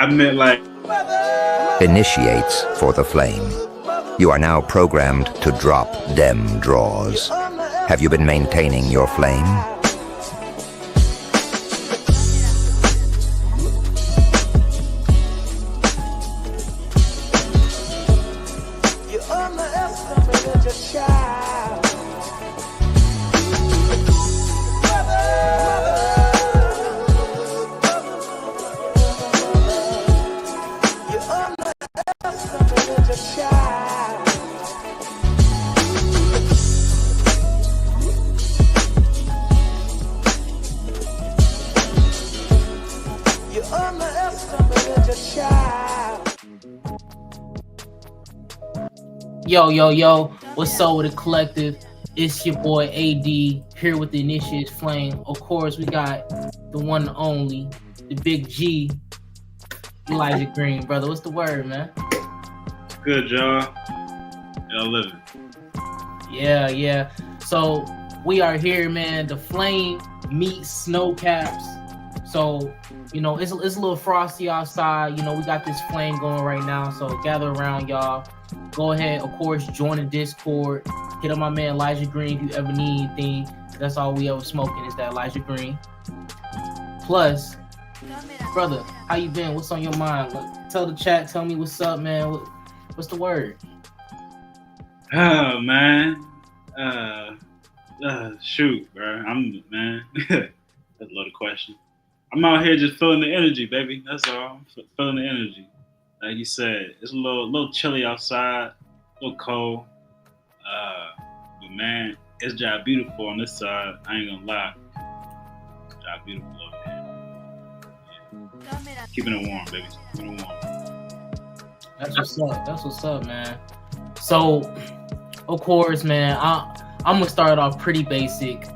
I meant like Initiates for the flame. You are now programmed to drop dem draws. Have you been maintaining your flame? Yo, what's up with the collective? It's your boy AD here with the Initiates Flame. Of course, we got the one and only, the big G, Elijah Green. Brother, what's the word, man? good, y'all. Y'all living. Yeah. So we are here, man. The Flame meets Snowcaps. So, it's a little frosty outside. We got this flame going right now. So gather around, y'all. Go ahead, of course, join the Discord. Hit up my man Elijah Green if you ever need anything. That's all we ever smoking is that Elijah Green. Plus, brother, how you been? What's on your mind? Tell the chat. Tell me what's up, man. What's the word? Oh man. Shoot, bro. That's a loaded question. I'm out here just feeling the energy, baby. That's all. Feeling the energy. Like you said, it's a little chilly outside, a little cold. But man, it's job beautiful on this side. I ain't gonna lie. Job beautiful over here. Yeah. Keeping it warm, baby. Keeping it warm. That's what's up, man. So, of course, man, I'm gonna start off pretty basic,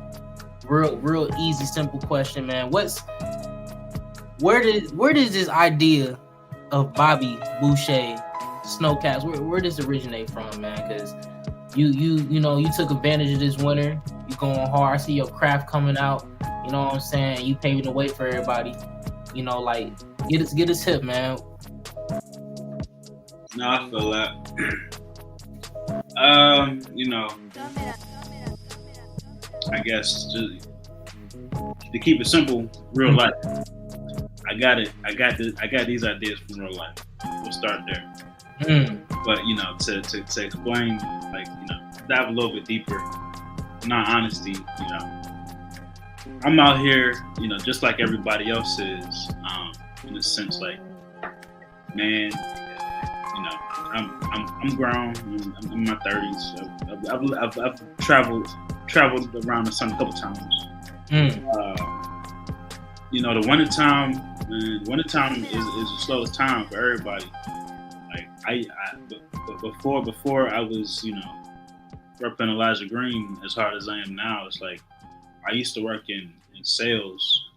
real easy, simple question, man. Where does this idea of Bobby Bushee, Snowcaps, where does it originate from, man? Because you took advantage of this winter. You going hard. I see your craft coming out. You know what I'm saying? You paving the way for everybody. Get us hip, man. No, I feel that. I guess to keep it simple, real life. I got these ideas from real life. We'll start there. But to explain, dive a little bit deeper. In all honesty, I'm out here, just like everybody else is, in a sense, like, man, I'm grown. I'm in my 30s. I've traveled around the sun a couple times. The wintertime is the slowest time for everybody. Like before I was, repping Elijah Green as hard as I am now. It's like I used to work in sales,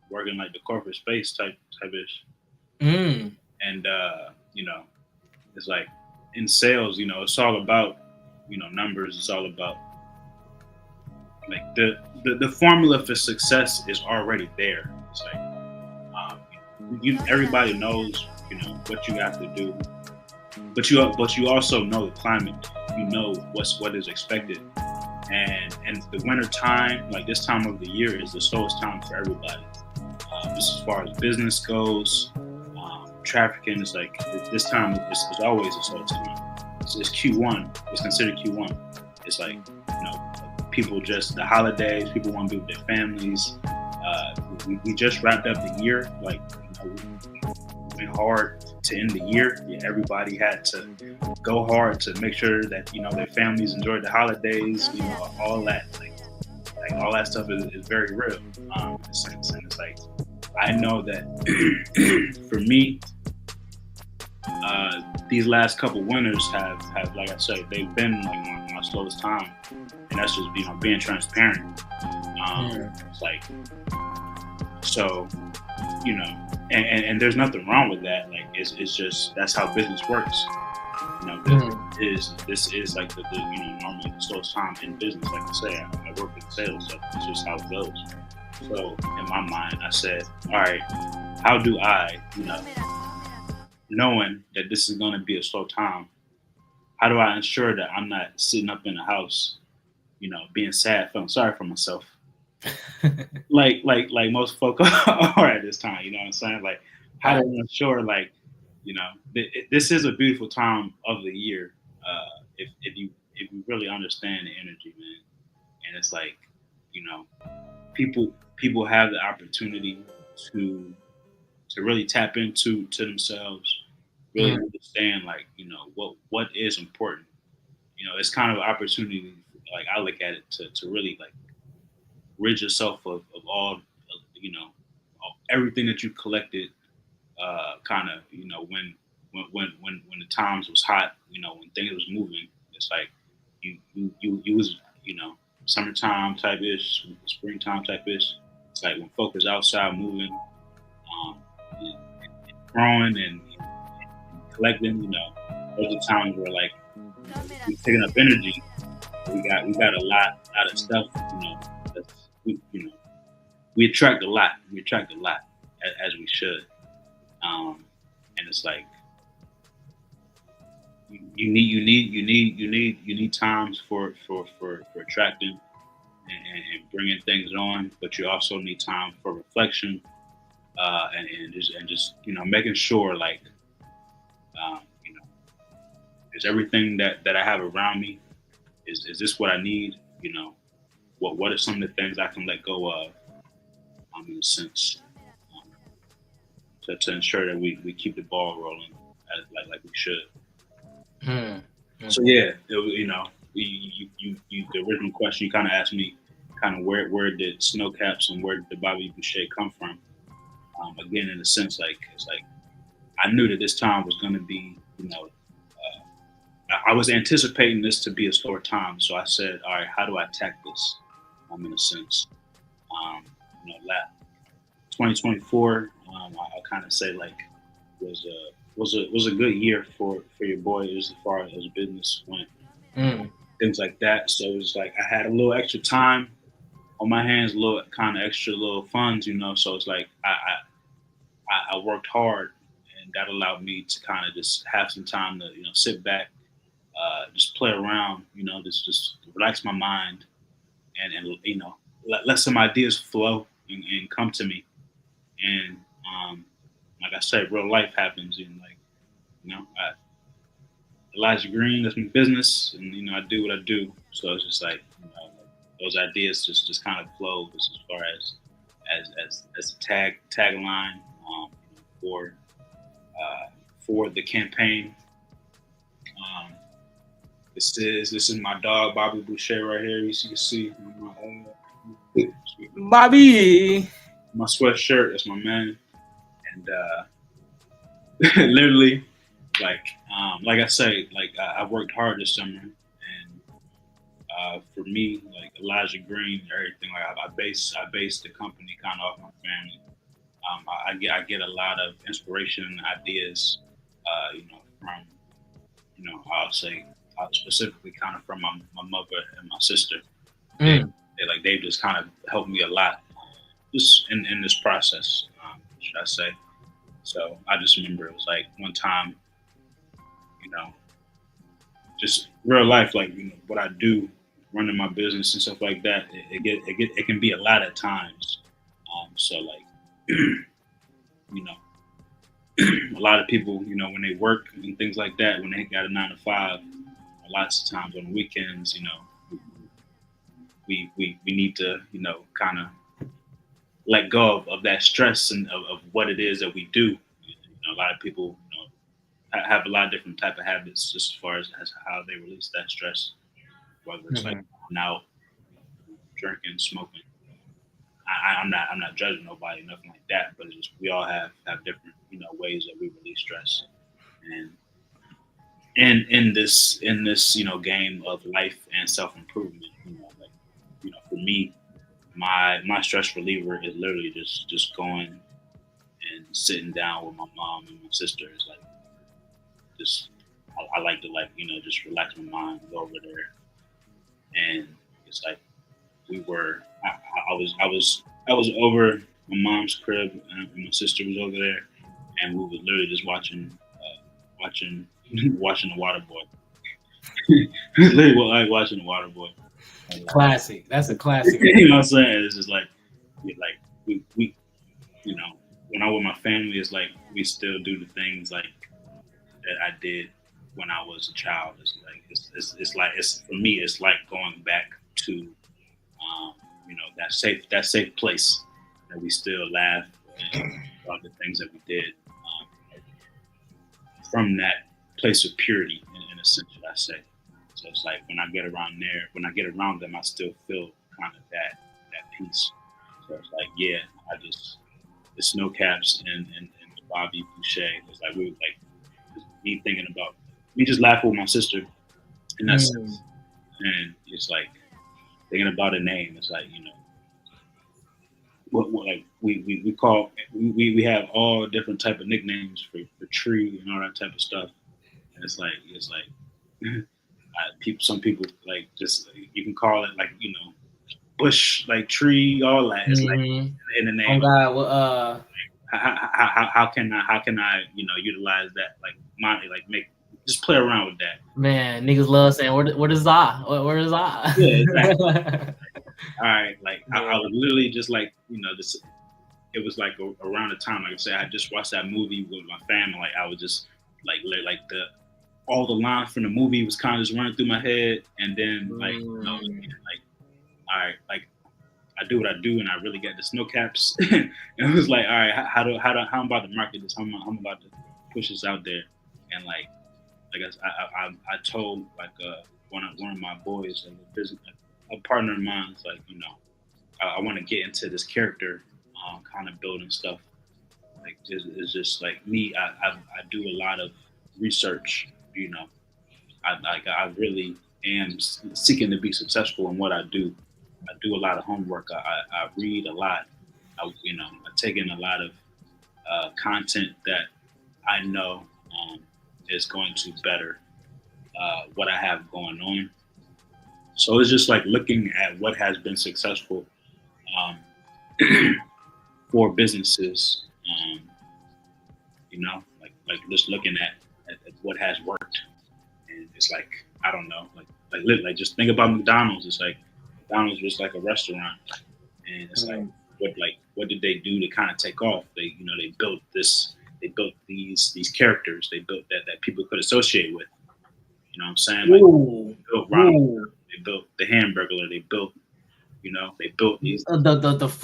working like the corporate space type ish. And it's like in sales, it's all about numbers. It's all about like the formula for success is already there. It's like everybody knows what you have to do, but you also know the climate. You know what is expected, and the winter time, like this time of the year, is the slowest time for everybody. Just as far as business goes, trafficking is like this time is always the slowest time. It's Q1. It's considered Q1. It's like people just the holidays. People want to be with their families. We just wrapped up the year. Like we went hard to end the year. Yeah, everybody had to go hard to make sure that their families enjoyed the holidays. All that like all that stuff is very real. In a sense, and it's like I know that for me, these last couple winters have like I said, they've been like my slowest time, and that's just being transparent. It's like so, and there's nothing wrong with that. Like it's just that's how business works. This is like the normally the slowest time in business. Like I say, I work in sales, so it's just how it goes. So in my mind, I said, all right, how do I, knowing that this is going to be a slow time, how do I ensure that I'm not sitting up in the house, being sad, feeling sorry for myself, like most folk are at this time. You know what I'm saying? Like, how do I ensure, like, this is a beautiful time of the year. If you really understand the energy, man, and it's like, you know, people have the opportunity to really tap to themselves, really understand, like, what is important. It's kind of an opportunity, like I look at it, to really, like, rid yourself of all, everything that you collected, kind of, when the times was hot, when things was moving. It's like you was, summertime type ish, springtime type ish. It's like when folk is outside moving, and growing and collecting. Those are times where, like, we picking up energy. We got a lot of stuff. That's, we attract a lot. We attract a lot, as we should. And it's like you need times for attracting and bringing things on, but you also need time for reflection, and just making sure, like, um, you know is everything that I have around me, is this what I need? What are some of the things I can let go of, in a sense, to ensure that we keep the ball rolling, like we should. So yeah, it was, the original question you kind of asked me, kind of where did Snowcaps and where did Bobby Bushee come from? Again, in a sense, like, it's like I knew that this time was going to be, I was anticipating this to be a slower time. So I said, all right, how do I attack this? In a sense, um, 2024, I kind of say, like, was a good year for your boy, as far as business went, things like that. So it was like I had a little extra time on my hands, a little kind of extra little funds. So it's like I worked hard, and that allowed me to kind of just have some time to sit back, just play around, just relax my mind, and let some ideas flow and come to me. And like I said, real life happens, and, like, Elijah Green, that's my business, and I do what I do. So it's just like, those ideas just kind of flow, as far as a tagline, for the campaign. Um, this is my dog Bobby Bushee right here. You can see Bobby, my sweatshirt. That's my man, and literally, like I say, like, I worked hard this summer, and for me, like Elijah Green, everything, like I base the company kind of off my family. I get a lot of inspiration and ideas, from, I'll say, specifically kind of from my mother and my sister. They've just kind of helped me a lot, just in this process, should I say. So I just remember it was like one time, just real life, like, what I do, running my business and stuff like that. It can be a lot at times. So, like, a lot of people, when they work and things like that, when they got a 9 to 5, lots of times on the weekends, we need to, kind of let go of that stress and of what it is that we do. A lot of people, have a lot of different type of habits, just as far as how they release that stress, whether it's like going out, drinking, smoking. I'm not judging nobody, nothing like that, but it's just, we all have different, ways that we release stress. And in this game of life and self improvement, like, for me, my stress reliever is literally just going and sitting down with my mom and my sister. Is like, just I like to, like, just relax my mind, go over there, and it's like I was over my mom's crib, and my sister was over there, and we were literally just watching watching the Water Boy. Literally like watching the Water Boy. Classic. That's a classic. You know what I'm saying? It's just like we you know, when I'm with my family, it's like we still do the things like that I did when I was a child. It's like it's for me. It's like going back to you know, that safe place that we still laugh about the things that we did from that place of purity, in a sense, should I say. So it's like when I get around them, I still feel kind of that peace. So it's like, yeah, the Snowcaps and Bobby Bushee. It's like we were like me thinking about me just laughing with my sister in that sense, and it's like thinking about a name. It's like, you know, what like we have all different type of nicknames for Tree and all that type of stuff, and it's like some people like just you can call it like, you know, Bush, like Tree, all that. It's like in the name. Oh God, well, how can I you know, utilize that, like just play around with that. Man, niggas love saying what is I? Where is I? Yeah, exactly. All right, like I was literally just like, you know, this. It was like around the time, like I said, I just watched that movie with my family. Like I was just like all the lines from the movie was kind of just running through my head, and then like, you know, like, all right, like I do what I do, and I really get the Snowcaps. And it was like, all right, how I'm about to market this? I'm about to push this out there, and like I told like one of my boys, a partner of mine, is like, you know, I want to get into this character, kind of building stuff. Like it's just like me. I do a lot of research. You know, I really am seeking to be successful in what I do. I do a lot of homework. I read a lot. I take in a lot of content that I know is going to better what I have going on. So it's just like looking at what has been successful for businesses. You know, like just looking at what has worked, and it's like, I don't know, like just think about McDonald's. It's like McDonald's was like a restaurant, and it's like what did they do to kind of take off? They built these characters. They built that people could associate with. You know what I'm saying? Like they built Ronald, they built the Hamburglar, they built these.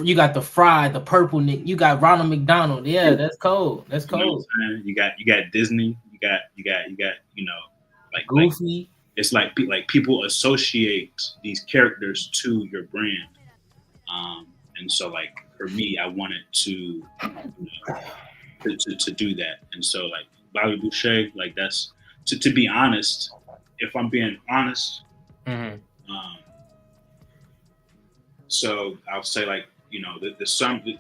You got the Fry, the purple Nick. You got Ronald McDonald. Yeah, that's cold. That's cold. You got Disney. You got like Goofy. It's like people associate these characters to your brand, and so like for me, I wanted to do that, and so like Bobby Bushee, like that's to be honest. If I'm being honest, so I'll say like, you know,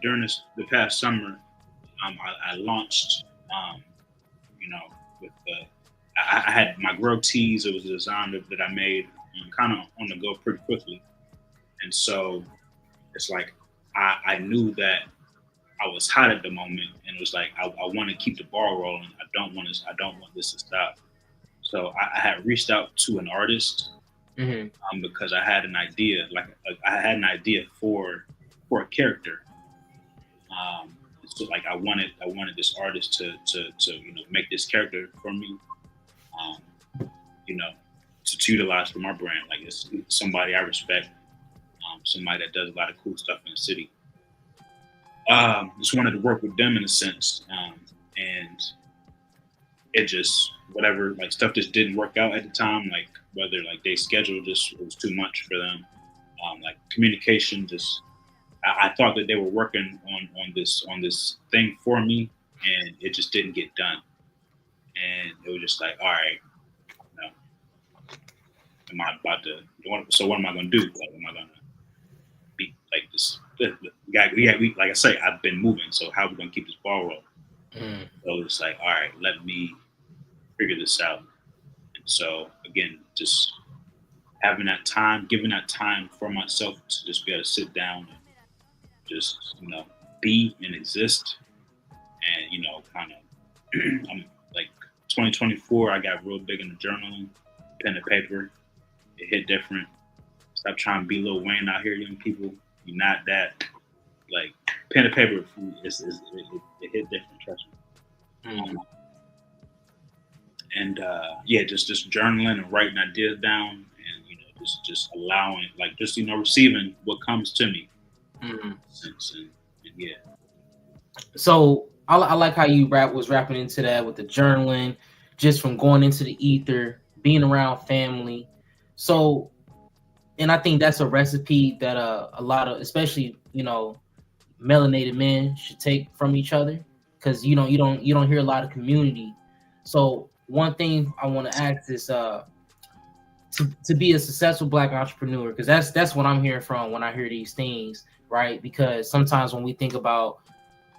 during the past summer, I launched, you know, with I had my Grow Tees. It was a design that I made kind of on the go pretty quickly, and so it's like I knew that I was hot at the moment, and it was like I want to keep the ball rolling. I don't want this to stop. So I had reached out to an artist because I had an idea, I had an idea for a character. So like I wanted this artist to you know, make this character for me, you know, to utilize for my brand. Like it's somebody I respect, somebody that does a lot of cool stuff in the city. Just wanted to work with them in a sense, and it just whatever, like stuff just didn't work out at the time. Like whether like they schedule just was too much for them. Like communication just. I thought that they were working on this thing for me, and it just didn't get done. And it was just like, all right, you know, am I about to? So what am I going to do? Like, am I going to be like this? We like I say, I've been moving. So how are we going to keep this ball rolling? So it's like, all right, let me figure this out. And so again, just having that time, giving that time for myself to just be able to sit down and just, you know, be and exist. And kind of, I'm like 2024. I got real big into journaling, pen and paper. It hit different. Stop trying to be Lil Wayne out here, young people. You're not that. Like pen and paper, it hit different. Trust me. Just journaling and writing ideas down, and just allowing, like, just receiving what comes to me. And yeah. So I like how you was rapping into that with the journaling, just from going into the ether, being around family. So, and I think that's a recipe that a lot of, especially melanated men, should take from each other, because you don't hear a lot of community. So one thing I want to ask is to be a successful Black entrepreneur, because that's what I'm hearing from when I hear these things, right? Because sometimes when we think about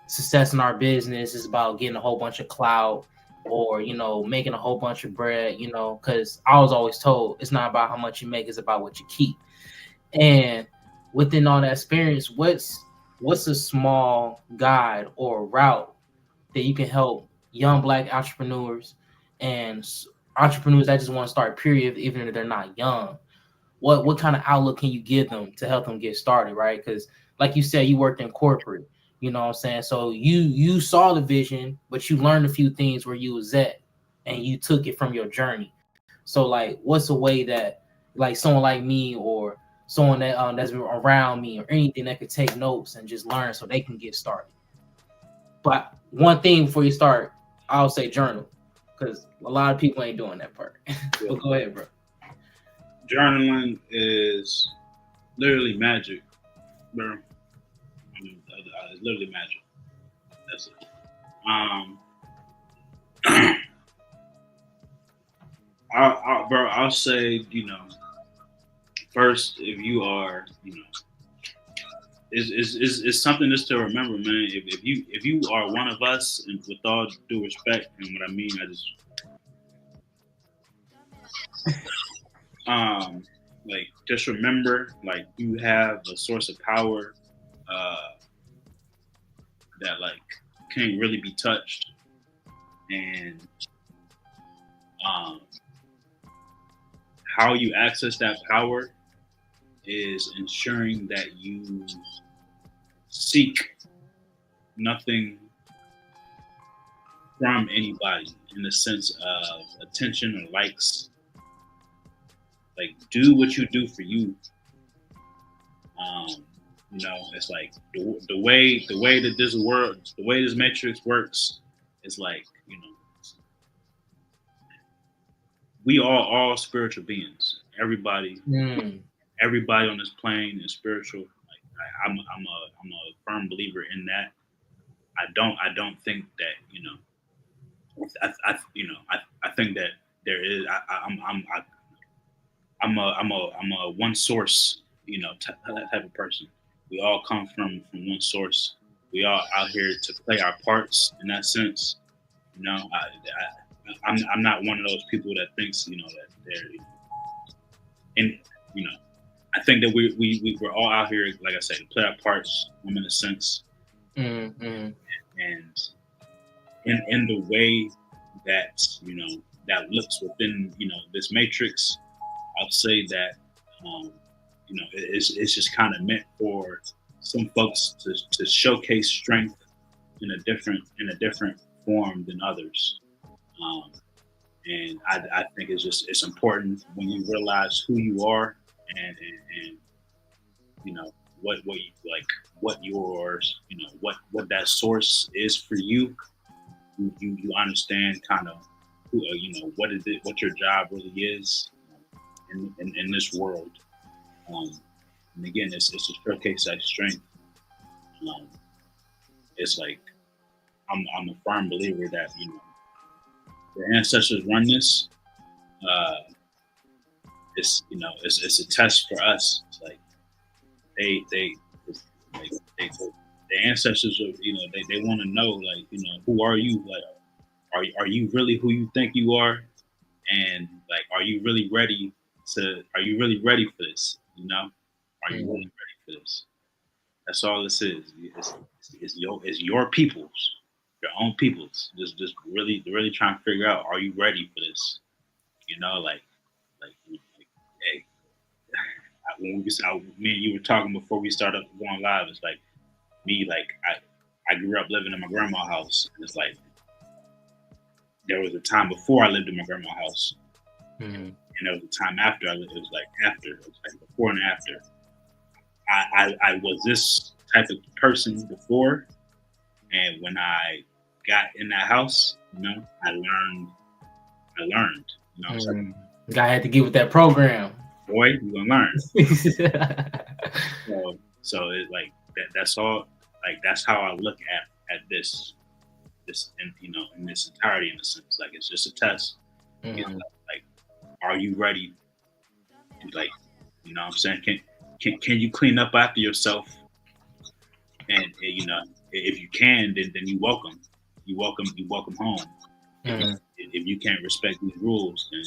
success in our business, it's about getting a whole bunch of clout, or making a whole bunch of bread, because I was always told it's not about how much you make, it's about what you keep. And within all that experience, what's a small guide or route that you can help young Black entrepreneurs and entrepreneurs that just want to start, period, even if they're not young? What kind of outlook can you give them to help them get started, right? Because like you said, you worked in corporate, you know what I'm saying? So you saw the vision, but you learned a few things where you was at, and you took it from your journey. So like, what's a way that, like, someone like me, or someone that that's around me, or anything, that could take notes and just learn so they can get started? But one thing before you start, I'll say journal, because a lot of people ain't doing that part. But go ahead, bro. Journaling is literally magic, bro. It's literally magic. That's it. I'll say, first, if you are, it's something just to remember, man. If you are one of us, and with all due respect, and what I mean, like, just remember, like, you have a source of power that, like, can't really be touched, and how you access that power is ensuring that you seek nothing from anybody in the sense of attention or likes. Like, do what you do for you. It's like the way that the way this matrix works is like, we are all spiritual beings. Everybody on this plane is spiritual. Like, I'm a firm believer in that. I don't think that I think that there is. I'm a one source type of person. We all come from one source. We all out here to play our parts in that sense. I'm not one of those people that thinks that they're I think that we're all out here, like I said, to play our parts in a sense. And in the way that that looks within this matrix, I'll say that it's just kind of meant for some folks to showcase strength in a different form than others. And I think it's important when you realize who you are and what you like, what yours, what that source is for you. You understand kind of who, what is it, what your job really is in this world. And again, it's to showcase that strength. It's like I'm a firm believer that the ancestors run this. It's a test for us. It's like the ancestors are, they want to know, like, who are you? Like, are you really who you think you are? And like, are you really ready for this? Are you really ready for this? That's all this is. It's your people's, your own people's. Just really trying to figure out, are you ready for this? You know, like hey, when me and you were talking before we started going live, it's like me, like I grew up living in my grandma's house, and it's like there was a time before I lived in my grandma's house, and there was a time after I lived. It was like after, it was like before and after. I was this type of person before, and when I got in that house, you know, I learned. You know, what I'm saying? Guy had to get with that program. Boy, you gonna learn. So it's like that's all. Like that's how I look at this, in, you know, in this entirety, in a sense. Like it's just a test. You know, like, are you ready? Like, you know, what I'm saying, can you clean up after yourself? And you know, if you can, then you welcome home. If you can't respect these rules, then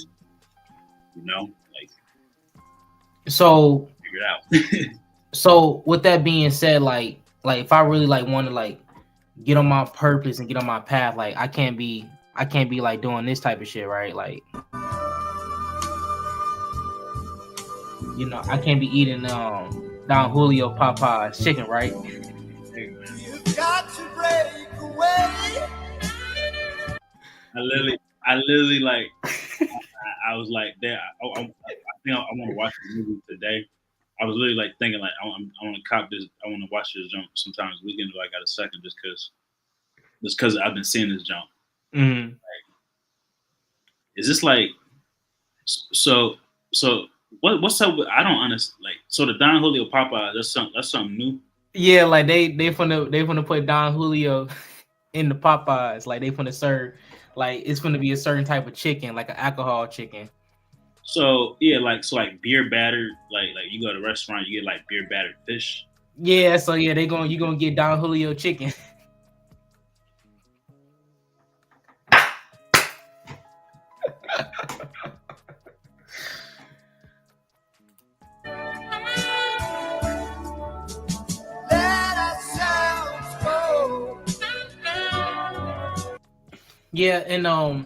you know, like, so figure it out. So with that being said, like if I really like want to like get on my purpose and get on my path, like I can't be like doing this type of shit, right? Like, you know, I can't be eating Don Julio Popeye's chicken, right? You've got to break away. I literally like I was like there. I think I want to watch the movie today. I was literally like thinking like I want to cop this. I want to watch this jump sometimes weekend if I got a second, just because I've been seeing this jump. Like, is this like so? What's up with, I don't understand. Like, so the Don Julio Popeye, that's something new. Yeah, like they finna put Don Julio in the Popeyes. Like they finna serve, like it's finna be a certain type of chicken, like an alcohol chicken. So yeah, like beer battered, like you go to a restaurant, you get like beer battered fish. Yeah, so yeah, you gonna get Don Julio chicken. Yeah, and I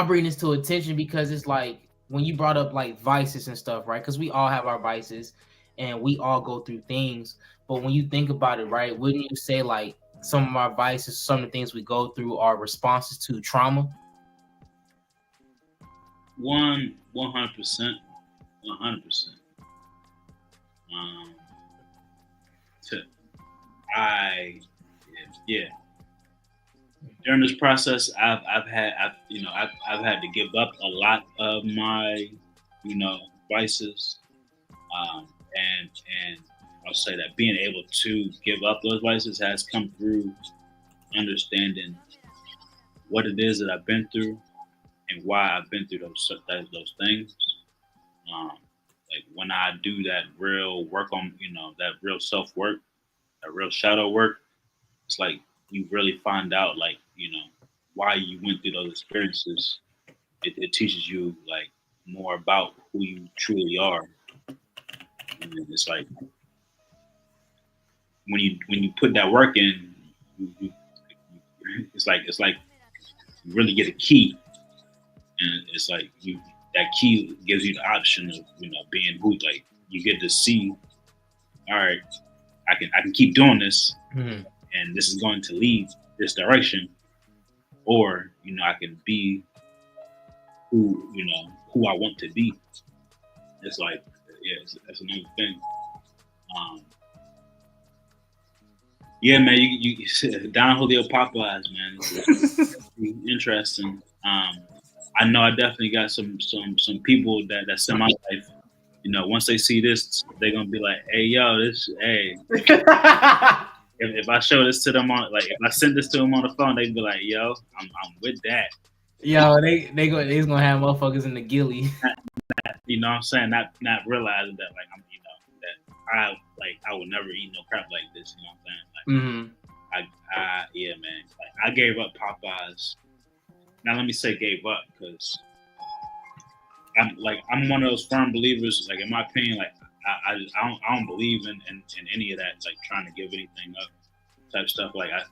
bring this to attention because it's like when you brought up like vices and stuff, right? Because we all have our vices and we all go through things. But when you think about it, right, wouldn't you say like some of our vices, some of the things we go through are responses to trauma? 100%. 100%. Yeah. During this process, I've had to give up a lot of my, you know, vices, and I'll say that being able to give up those vices has come through understanding what it is that I've been through and why I've been through those things. Like when I do that real work on, you know, that real self work, that real shadow work, it's like you really find out, like, you know, why you went through those experiences. It teaches you like more about who you truly are. And it's like when you put that work in, it's like you really get a key, and it's like that key gives you the option of, you know, being who, like, you get to see, all right, I can keep doing this, and this is going to lead this direction, or, you know, I can be who I want to be. It's like, yeah, that's another thing. Yeah, man, you Don Julio Popeyes, man. It's interesting. I know I definitely got some people that's in my life. You know, once they see this, they're gonna be like, "Hey, yo, hey." If I show this to them on, like, if I send this to them on the phone, they'd be like, "Yo, I'm with that." Yo, they's gonna have motherfuckers in the gilly. You know what I'm saying? Not realizing that, like, I'm, you know, that I would never eat no crap like this. You know what I'm saying? Like, yeah, man. Like, I gave up Popeyes. Now let me say gave up, because I'm one of those firm believers. Like, in my opinion, like, I don't believe in any of that, like trying to give anything up type stuff. Like I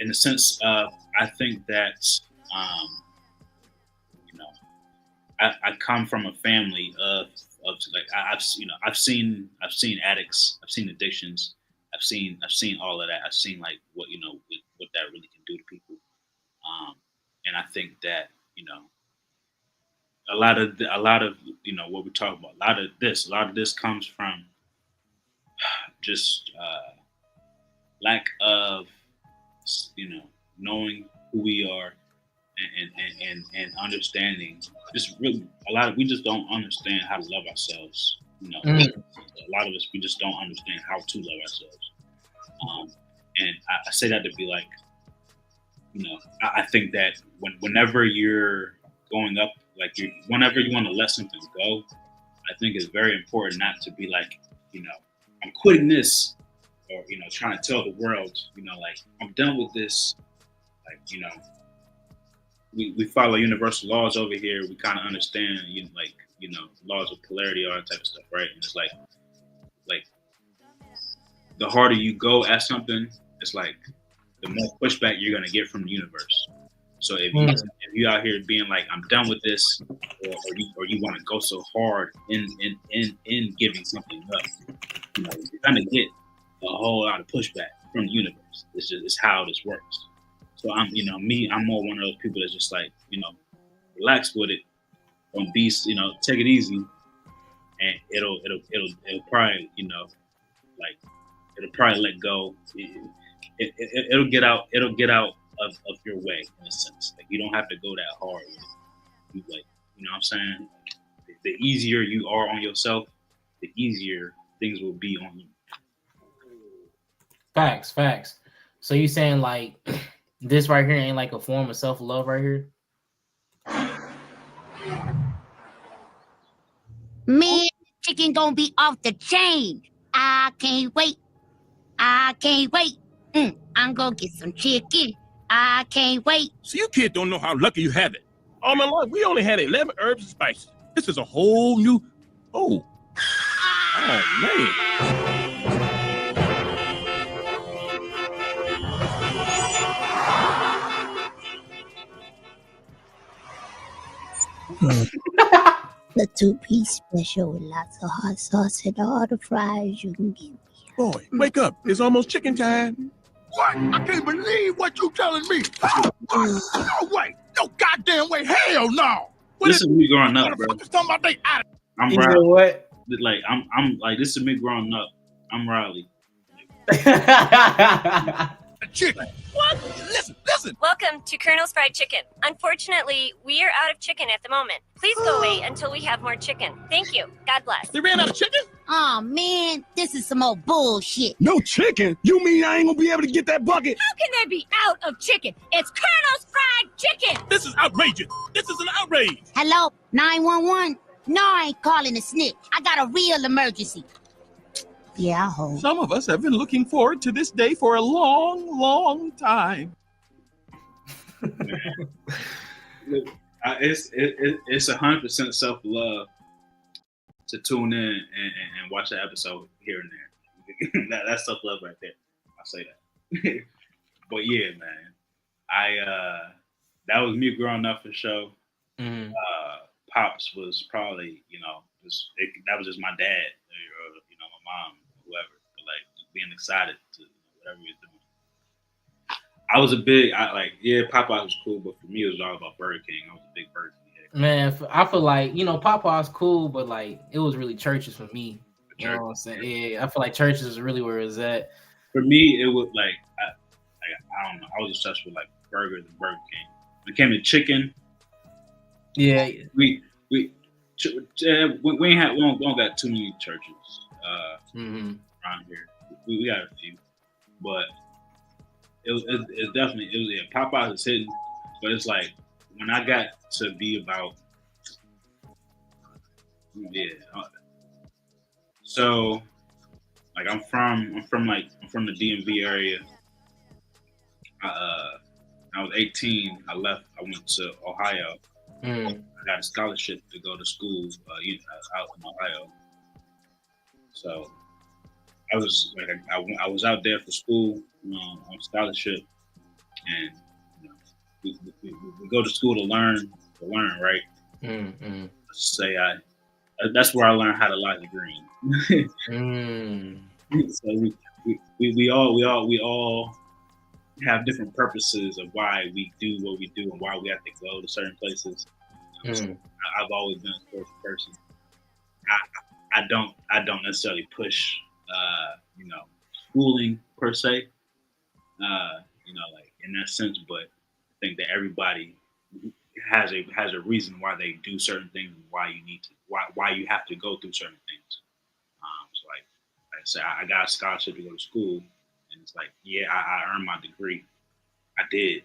in a sense, I think that you know, I come from a family of like I've seen addicts, I've seen addictions, I've seen all of that. I've seen like what what that really can do to people. And I think that a lot of what we talk about, a lot of this comes from just lack of knowing who we are and understanding. Just really we just don't understand how to love ourselves. A lot of us, we just don't understand how to love ourselves. And I say that to be like, I think that whenever you're going up, like whenever you want to let something go, I think it's very important not to be like, I'm quitting this, or trying to tell the world, like I'm done with this. Like we follow universal laws over here. We kind of understand, laws of polarity, all that type of stuff, right? And it's like the harder you go at something, it's like the more pushback you're gonna get from the universe. So if you out here being like, I'm done with this, or you want to go so hard in giving something up, you're gonna get a whole lot of pushback from the universe. It's how this works. So I'm more one of those people that's just like, relax with it, don't be, take it easy, and it'll probably, it'll probably let go. It'll get out of your way in a sense. Like you don't have to go that hard with it. Like, what I'm saying? The easier you are on yourself, the easier things will be on you. Facts. So you saying like this right here ain't like a form of self-love right here? Man, chicken gonna be off the chain. I can't wait. I'm gonna get some chicken. I can't wait. So you kids don't know how lucky you have it. All my life, we only had 11 herbs and spices. This is a whole new... Oh, man. The 2-piece special with lots of hot sauce and all the fries you can give me. Boy, wake up. It's almost chicken time. What? I can't believe what you telling me. No way. No goddamn way. Hell no. This is me growing up, bro. I'm You Riley. know what? Like I'm like, this is me growing up. I'm Riley. Chicken. What? Listen. Welcome to Colonel's Fried Chicken. Unfortunately, we are out of chicken at the moment. Please go away until we have more chicken. Thank you. God bless. They ran out of chicken? Oh man, this is some old bullshit. No chicken? You mean I ain't gonna be able to get that bucket? How can they be out of chicken? It's Colonel's Fried Chicken. This is outrageous. This is an outrage. Hello, 911? No, I ain't calling a snitch. I got a real emergency. Yeah, I hope. Some of us have been looking forward to this day for a long, long time. It's 100% self-love to tune in and watch the episode here and there. That's self-love right there. I'll say that. But yeah, man, that was me growing up for sure. Mm-hmm. Pops was probably, that was just my dad, or my mom, whoever. But like just being excited to whatever he was doing. I was Popeyes was cool, but for me it was all about Burger King. I was a big Burger King head. Man, I feel like Popeyes cool, but like it was really churches for me. You know what I'm saying? Yeah, I feel like churches is really where it's at. For me, it was like I don't know. I was obsessed with like burgers and Burger King. When it came to chicken, yeah, we don't got too many churches around here. We got a few, but it definitely Popeyes is hidden, but it's like when I got to be about so like I'm from the DMV area. I was 18. I left. I went to Ohio. I got a scholarship to go to school out in Ohio. So I was like, I was out there for school on scholarship, and you know, we go to school to learn, right? Mm-hmm. Say that's where I learned how to lie the green. So we all have different purposes of why we do what we do and why we have to go to certain places. So I've always been a sports person. I don't necessarily push schooling per se, like in that sense, but I think that everybody has a reason why they do certain things and why you need to why you have to go through certain things. So like I said, I got a scholarship to go to school, and it's like, yeah, I earned my degree. I did,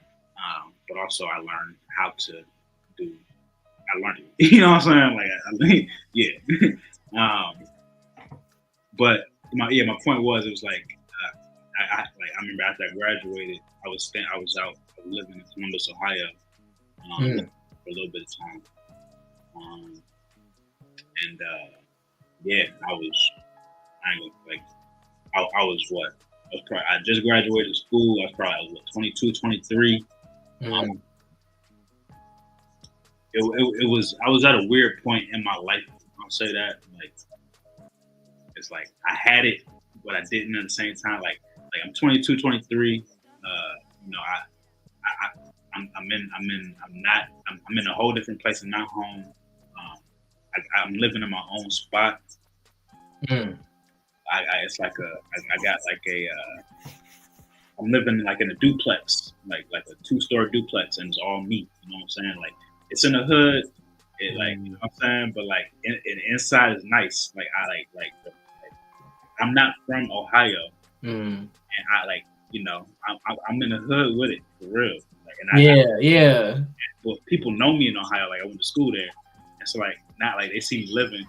but also I learned how to do. I learned it. You know what I'm saying? Like, yeah. But my point was, it was like, I remember after I graduated, I was living in Columbus, Ohio, for a little bit of time, and I was what? I just graduated school. I was probably 22, 23. I was at a weird point in my life. I'll say that. Like, it's like I had it, but I didn't at the same time. Like I'm 22, 23. I'm in a whole different place. I'm not home. I'm living in my own spot. It's like I'm living like in a duplex, like a 2-story duplex, and it's all me. You know what I'm saying? Like, it's in the hood. It like, you know what I'm saying? But like, inside is nice. Like I'm not from Ohio, and I like, I'm in the hood with it for real. Like, well, people know me in Ohio. Like, I went to school there, and so like, not like they see me living.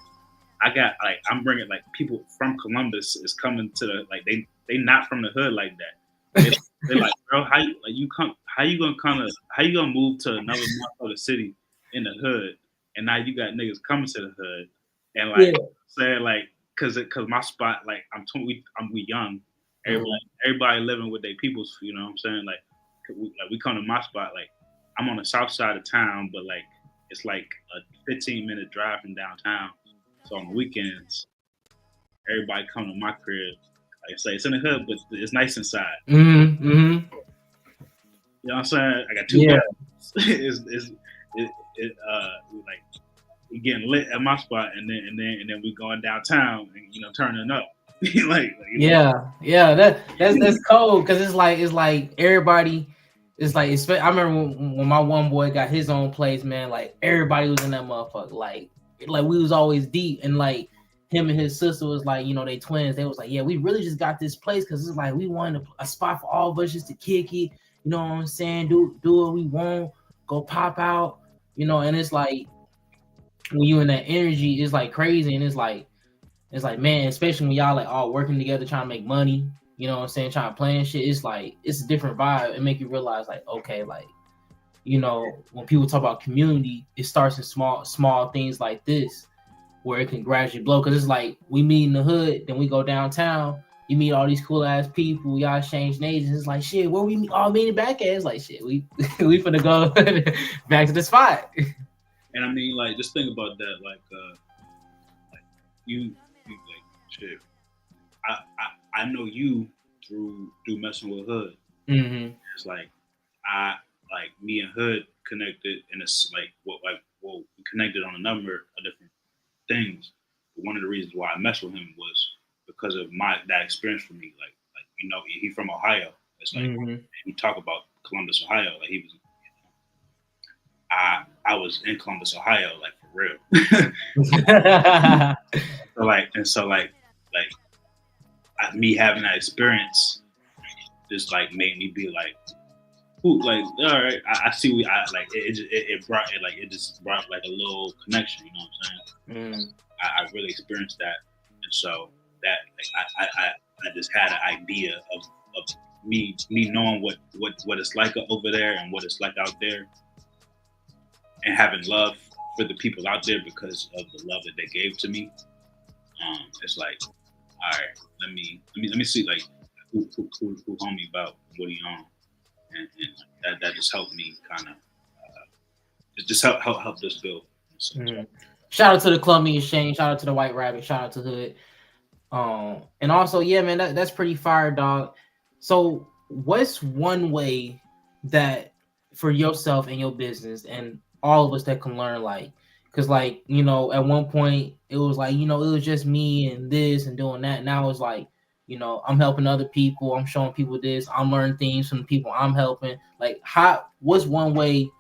I'm bringing like people from Columbus is coming to the, like, they not from the hood like that. They're like, bro, how you gonna move to another Minnesota city in the hood, and now you got niggas coming to the hood, and like saying like, cause my spot, like, we young, everybody living with their peoples, you know what I'm saying? Like we come to my spot, like I'm on the south side of town, but like it's like a 15-minute drive from downtown. So on the weekends, everybody come to my crib. Like I say, it's in the hood, but it's nice inside. You know what I'm saying? I got 2 bedrooms. Like, we getting lit at my spot, and then we going downtown and turning up. That's cold, because it's like everybody. It's like, I remember when my one boy got his own place, man. Like, everybody was in that motherfucker. Like we was always deep, and like him and his sister was like, they twins. They was like, yeah, we really just got this place because it's like we wanted a spot for all of us just to kick it. You know what I'm saying? Do what we want, go pop out. And it's like, when you in that energy, it's like crazy, and it's like, man, especially when y'all like all working together trying to make money. You know what I'm saying? Trying to plan shit. It's like, it's a different vibe. It make you realize, like, okay, like, when people talk about community, it starts in small things like this, where it can gradually blow. Because it's like, we meet in the hood, then we go downtown, you meet all these cool ass people, y'all exchange names. It's like, shit, where we all meeting back at? It's like, shit, we finna go back to the spot. And I mean, like, just think about that, like you like, shit. I know you through messing with Hood. It's like me and Hood connected, and it's like, we connected on a number of different things. But one of the reasons why I messed with him was because of that experience for me. Like he from Ohio. It's like, we talk about Columbus, Ohio. Like, he was. I was in Columbus, Ohio, like, for real. So me having that experience just like made me be like, ooh, like, all right, I see. It just brought like a little connection. You know what I'm saying? I really experienced that, and so that, like, I just had an idea of me knowing what it's like over there and what it's like out there, and having love for the people out there because of the love that they gave to me. It's like, all right, let me see like who homie about what he on, and that just helped me kind of just help this build. So, Shout out to the Clummy and Shane. Shout out to the White Rabbit. Shout out to Hood. And also, yeah, man, that's pretty fire, dog. So, what's one way that for yourself and your business and all of us that can learn, like, because, like, you know, at one point it was like, you know, it was just me and this and doing that. Now it's like, you know, I'm helping other people. I'm showing people this. I'm learning things from the people I'm helping. Like, what's one way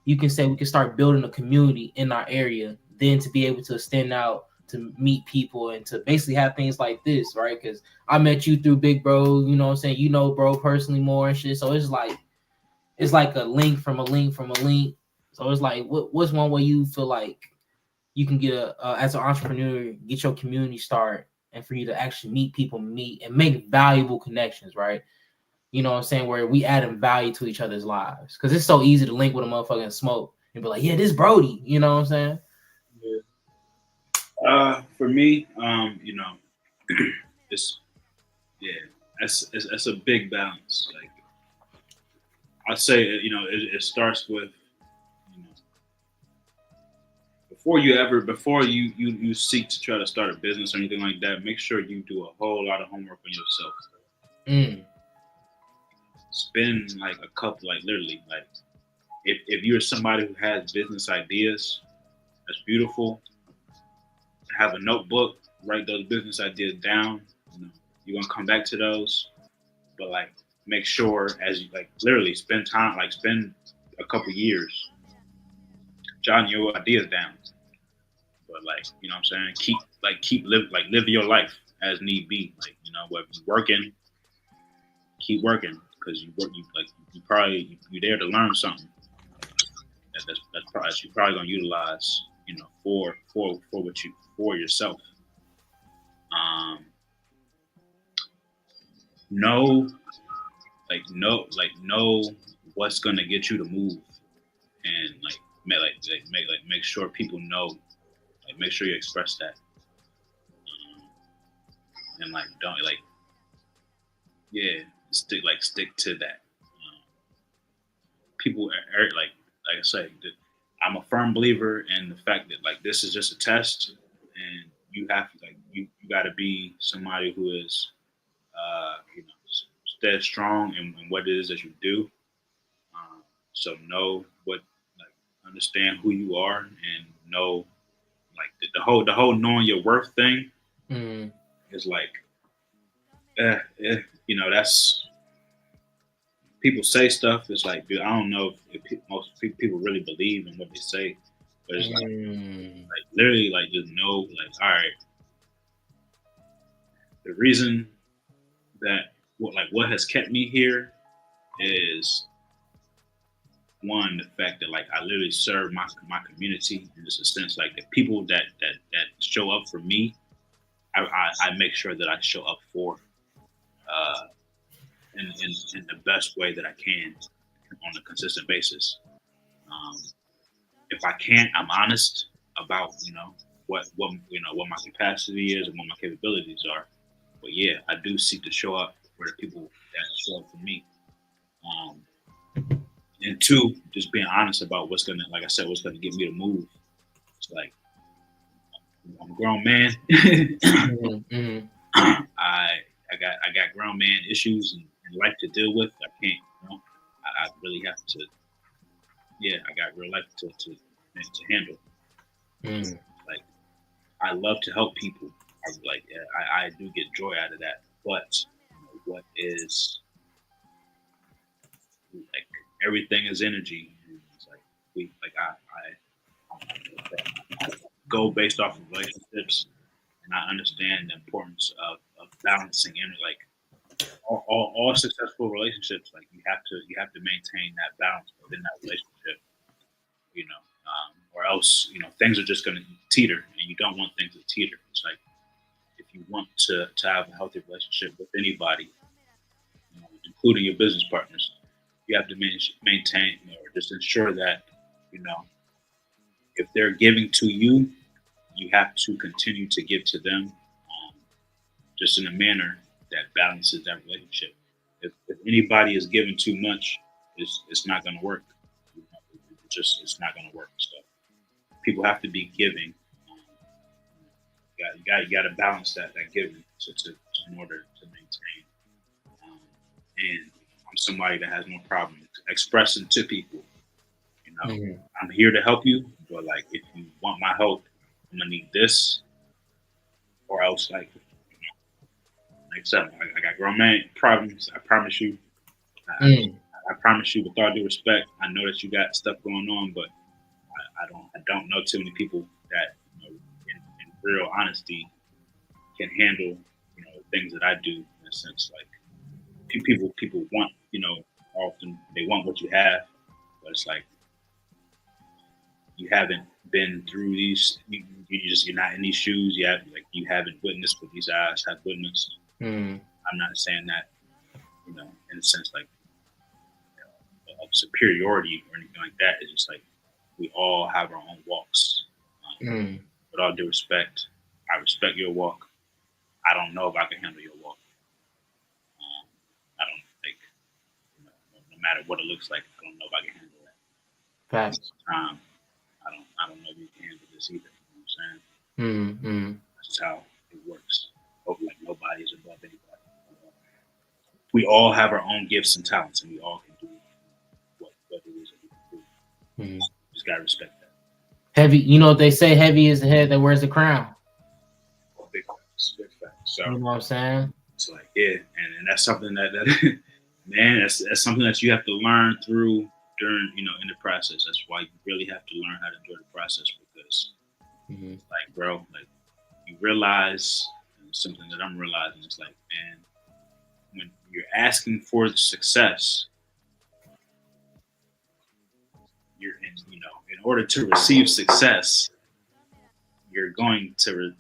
you can say we can start building a community in our area, then to be able to extend out to meet people and to basically have things like this, right? Because I met you through Big Bro, you know what I'm saying? You know bro personally more and shit. So it's like a link from a link from a link. So it's like, what's one way you feel like you can get as an entrepreneur, get your community start, and for you to actually meet people, meet and make valuable connections, right? You know what I'm saying? Where we adding value to each other's lives. Because it's so easy to link with a motherfucker and smoke and be like, yeah, this Brody. You know what I'm saying? Yeah. For me, you know, it's that's a big balance. Like I say, you know, it starts with, you know, before you seek to try to start a business or anything like that, make sure you do a whole lot of homework on yourself. Spend like a couple, like literally, like if you're somebody who has business ideas, that's beautiful. Have a notebook, write those business ideas down. You know, you're gonna come back to those, but like make sure as you like literally spend time, like spend a couple years jotting your ideas down. But like, you know what I'm saying, live your life as need be. Like, you know, whether you're working, keep working because you're there to learn something. That's you're probably gonna utilize, you know, for yourself. Know what's gonna get you to move, and make sure people know, like make sure you express that, and like don't like yeah stick to that. People are like I say, I'm a firm believer in the fact that like this is just a test, and you have to you got to be somebody who is you know stead strong in what it is that you do. So know what understand who you are and know like the whole knowing your worth thing is like you know that's people say stuff. It's like, dude, I don't know if most people really believe in what they say, but it's like literally, like just know, like, all right, the reason that what has kept me here is one, the fact that like I literally serve my community in just a sense, like the people that show up for me, I make sure that I show up for. In the best way that I can on a consistent basis. If I can't, I'm honest about what my capacity is and what my capabilities are. But yeah, I do seek to show up for the people that show up for me. And two, just being honest about what's gonna get me to move. It's like I'm a grown man. I got grown man issues and life to deal with. I can't, I really have to. Yeah, I got real life to handle. Like, I love to help people. I do get joy out of that. But what is like everything is energy. It's like I go based off of relationships, and I understand the importance of balancing all successful relationships. Like you have to maintain that balance within that relationship, or else things are just going to teeter, and you don't want things to teeter. It's like if you want to have a healthy relationship with anybody, including your business partners, you have to maintain or just ensure that if they're giving to you, you have to continue to give to them. just in a manner that balances that relationship. If anybody is giving too much, it's not going to work. It's not going to work. So people have to be giving. You got to balance that giving in order to maintain. And I'm somebody that has no problem expressing to people. You know, I'm here to help you, but like if you want my help, I'm gonna need this, or else like I said, I got grown man problems. I promise you. I promise you, with all due respect, I know that you got stuff going on, but I don't know too many people that in real honesty can handle things that I do in a sense. Like people want often they want what you have, but it's like you haven't been through these. You're not in these shoes. You haven't witnessed what these eyes have witnessed. I'm not saying that in a sense like of superiority or anything like that. It's just like we all have our own walks. With all due respect, I respect your walk. I don't know if I can handle your walk. I don't think, no matter what it looks like, I don't know if I can handle that. Facts. I don't know if you can handle this either. You know what I'm saying? That's just how it works. Like nobody's above anybody. We all have our own gifts and talents, and we all can do what it is that we can do. Just gotta respect that. Heavy, what they say, heavy is the head that wears the crown. Big facts. So you know what I'm saying? It's like, yeah, and that's something that man, that's something that you have to learn through during, in the process. That's why you really have to learn how to enjoy the process, because like, bro, like you realize something that I'm realizing. It's like, man, when you're asking for the success, you're in order to receive success, you're going to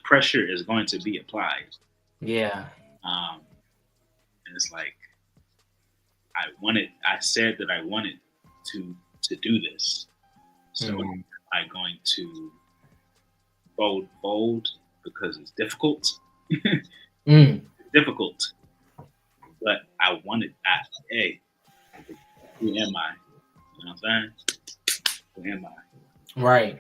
pressure is going to be applied. Yeah. And it's like I said that I wanted to do this. So am I going to bold because it's difficult? It's difficult. But I wanted hey, who am I? You know what I'm saying? Who am I? Right.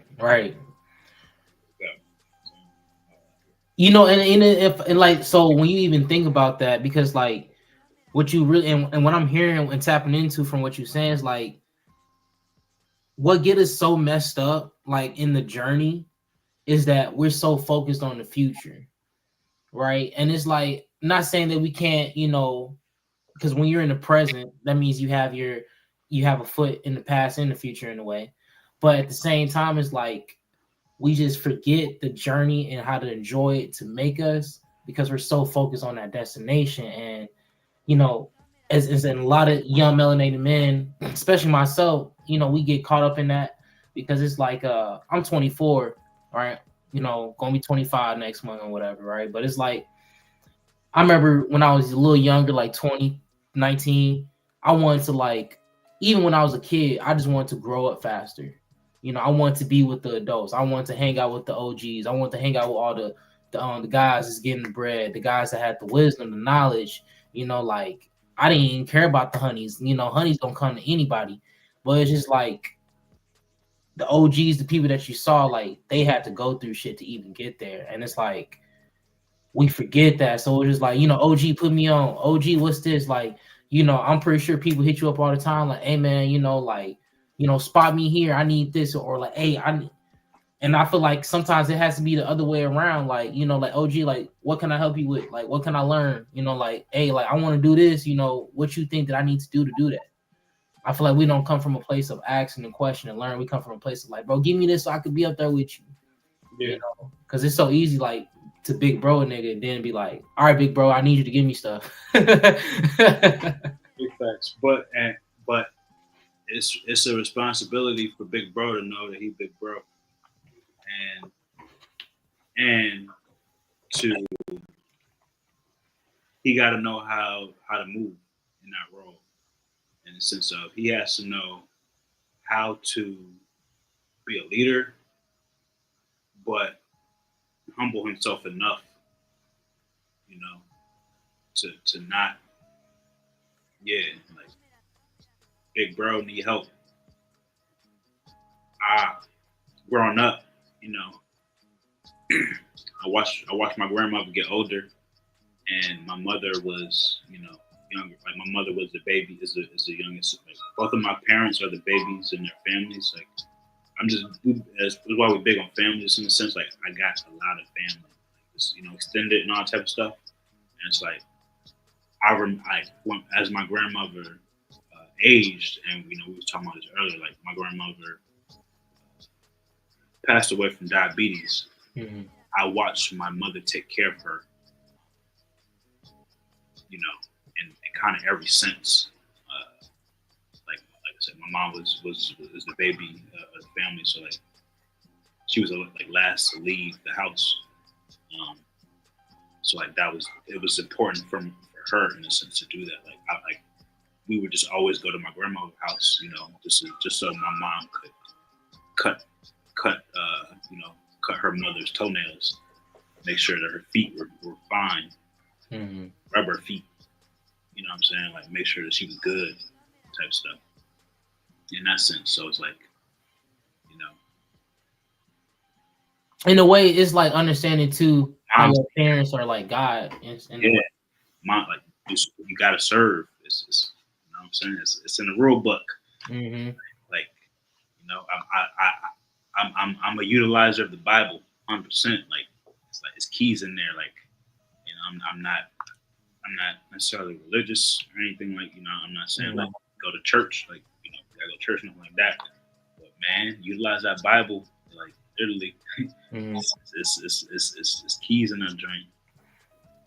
Yeah. And like, so when you even think about that, because like what you really and what I'm hearing and tapping into from what you're saying is like what get us so messed up like in the journey is that we're so focused on the future, right? And it's like, not saying that we can't, because when you're in the present, that means you have a foot in the past and the future in a way, but at the same time, it's like we just forget the journey and how to enjoy it to make us, because we're so focused on that destination. And as in a lot of young melanated men, especially myself, we get caught up in that, because it's like I'm 24, right? Gonna be 25 next month or whatever, right? But it's like I remember when I was a little younger, like 20, 19, I wanted to, like, even when I was a kid, I just wanted to grow up faster. I wanted to be with the adults. I wanted to hang out with the OGs. I wanted to hang out with all the guys that's getting the bread, the guys that had the wisdom, the knowledge. Like, I didn't even care about the honeys. Honeys don't come to anybody. But it's just like the OGs, the people that you saw, like, they had to go through shit to even get there. And it's like, we forget that. So it's just like, OG put me on. OG, what's this? Like, I'm pretty sure people hit you up all the time, like, hey man, spot me here. I need this, or like, hey, and I feel like sometimes it has to be the other way around. Like, like OG, like, what can I help you with? Like, what can I learn? Like, hey, like, I want to do this. What you think that I need to do that? I feel like we don't come from a place of asking the question and learn. We come from a place of like, bro, give me this so I could be up there with you. Yeah. Because it's so easy, like, to big bro a nigga and then be like, all right, big bro, I need you to give me stuff. Big facts. But it's a responsibility for big bro to know that he big bro. And he got to know how to move in that role, in the sense of he has to know how to be a leader, but humble himself enough you know, to not, yeah, like big bro need help. Growing up, you know, I watched my grandmother get older, and my mother was, you know, younger. Like my mother was the baby, is the youngest. Like, both of my parents are the babies in their families. Like I'm just that's why we're big on families in the sense like I got a lot of family, like, just, you know, extended and all that type of stuff. And it's like as my grandmother aged, and you know we was talking about this earlier. Like my grandmother passed away from diabetes. Mm-hmm. I watched my mother take care of her, you know, in kind of every sense. Like I said, my mom was the baby of the family, so like she was like last to leave the house. So like it was important for her in a sense to do that. Like we would just always go to my grandmother's house, you know, just so my mom could cut her mother's toenails, make sure that her feet were fine, rub her feet, you know what I'm saying? Like make sure that she was good, type stuff. In that sense, so it's like, you know, in a way, it's like understanding too how your parents are like God. Yeah, mom, like you gotta serve. It's you know what I'm saying? It's in the rule book. Mm-hmm. Like, you know, I'm a utilizer of the Bible, 100%. Like it's keys in there. Like, you know, I'm not necessarily religious or anything, like, you know, I'm not saying like go to church, like, you know, gotta go to church, nothing like that. But man, utilize that Bible, like literally. It's keys in that joint.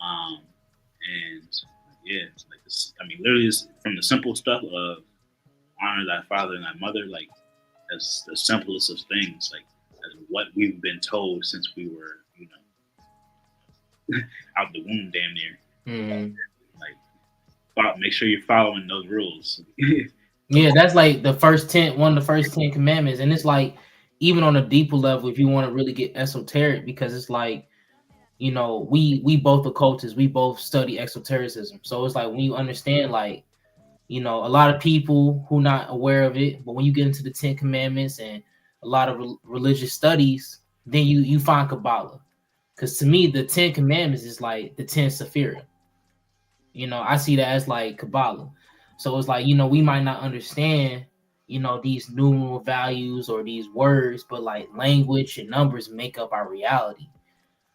And yeah, it's like this, I mean, literally, it's from the simple stuff of honor thy father and thy mother, like as the simplest of things, like as what we've been told since we were, you know, out the womb, damn near. Like, make sure you're following those rules. Yeah, that's like one of the first 10 commandments, and it's like even on a deeper level, if you want to really get esoteric, because it's like, you know, we both occultists, we both study esotericism, so it's like when you understand, like, you know, a lot of people who not aware of it, but when you get into the 10 commandments and a lot of religious studies, then you find Kabbalah, because to me the 10 commandments is like the 10 Sephirah. You know, I see that as like Kabbalah. So it's like, you know, we might not understand, you know, these numeral values or these words, but like language and numbers make up our reality.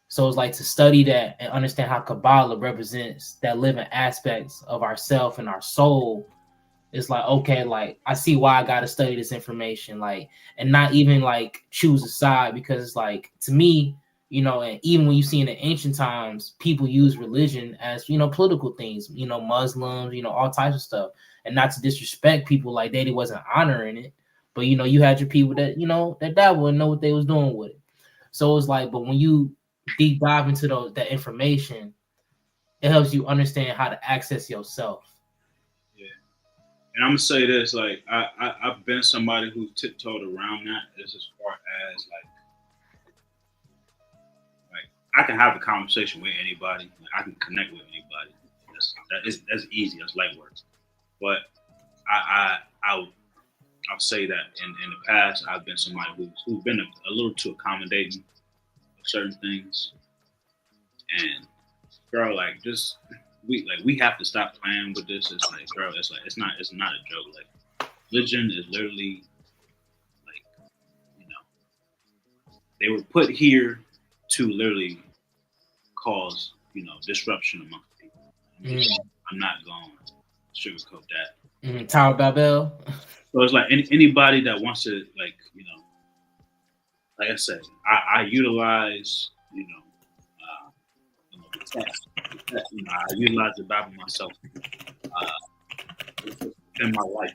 So it's like to study that and understand how Kabbalah represents that living aspects of ourself and our soul. It's like, okay, like I see why I got to study this information, like, and not even like choose a side, because it's like, to me, you know, and even when you see in the ancient times, people use religion as, you know, political things, you know, Muslims, you know, all types of stuff, and not to disrespect people, like they wasn't honoring it, but you know, you had your people that, you know, that wouldn't know what they was doing with it. So it's like, but when you deep dive into that information, it helps you understand how to access yourself. Yeah. And I'm gonna say this, like I've been somebody who tiptoed around that, as far as like I can have a conversation with anybody, like, I can connect with anybody. That's easy, that's light work. But I'll say that in the past I've been somebody who's been a little too accommodating of certain things. And girl, like just we have to stop playing with this. It's like, girl, it's not a joke. Like religion is literally, like, you know, they were put here to literally cause, you know, disruption amongst people. I'm not going to sugarcoat that. Tower Babel. So it's like anybody that wants to, like, you know, like I said, I utilize, you know, the text. You know, I utilize the Bible myself. In my life,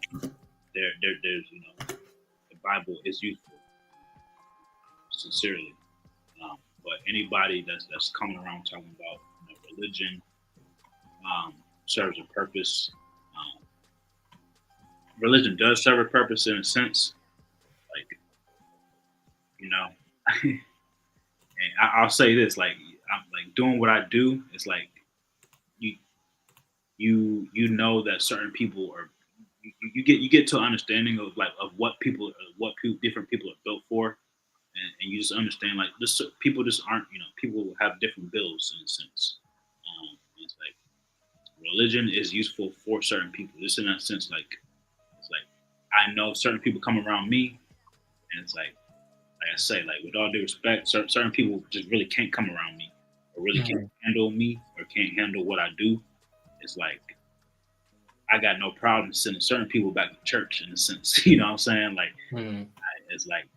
there's, you know, the Bible is useful, sincerely. But anybody that's coming around talking about, you know, religion serves a purpose. Religion does serve a purpose in a sense, like, you know. And I'll say this, like, I'm like doing what I do. It's like you know that certain people are you get to an understanding of like of what different people are built for, and you just understand like this people just aren't people have different bills in a sense. It's like religion is useful for certain people. Just in that sense, like it's like I know certain people come around me, and it's like I say, like with all due respect, certain people just really can't come around me, or really can't handle me, or can't handle what I do. It's like I got no problem sending certain people back to church in a sense. You know what I'm saying? Like it's like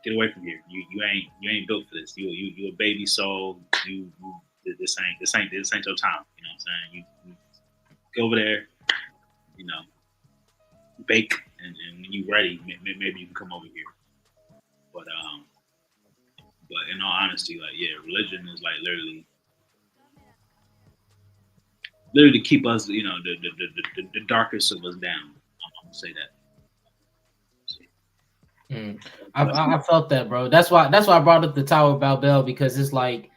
get away from here. You ain't built for this. You a baby soul. This ain't your time. You know what I'm saying? You go over there, bake, and when you ready, maybe you can come over here. But in all honesty, like religion is like literally to keep us, the darkest of us down. I'm gonna say that. I felt that, bro. That's why I brought up the Tower of Babel, because it's like,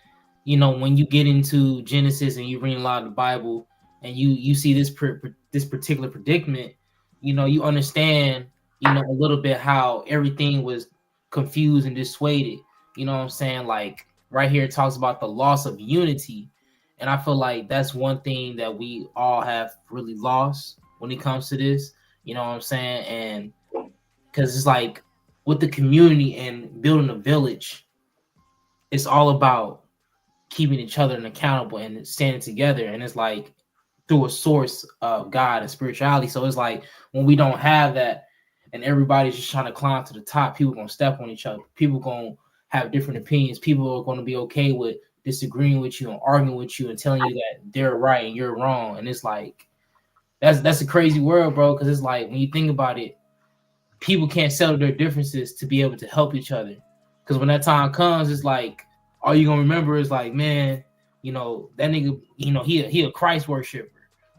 when you get into Genesis and you read a lot of the Bible and you see this particular predicament, you understand, a little bit how everything was confused and dissuaded. You know what I'm saying? Like right here, it talks about the loss of unity. And I feel like that's one thing that we all have really lost when it comes to this. You know what I'm saying? And because it's like with the community and building a village, it's all about keeping each other accountable and standing together. And it's like through a source of God and spirituality. So it's like when we don't have that and everybody's just trying to climb to the top, people going to step on each other. People going to have different opinions. People are going to be okay with disagreeing with you and arguing with you and telling you that they're right and you're wrong. And it's like, that's a crazy world, bro. Because it's like, when you think about it, people can't settle their differences to be able to help each other. Because when that time comes, it's like, all you're going to remember is like, man, that nigga, he a Christ worshiper,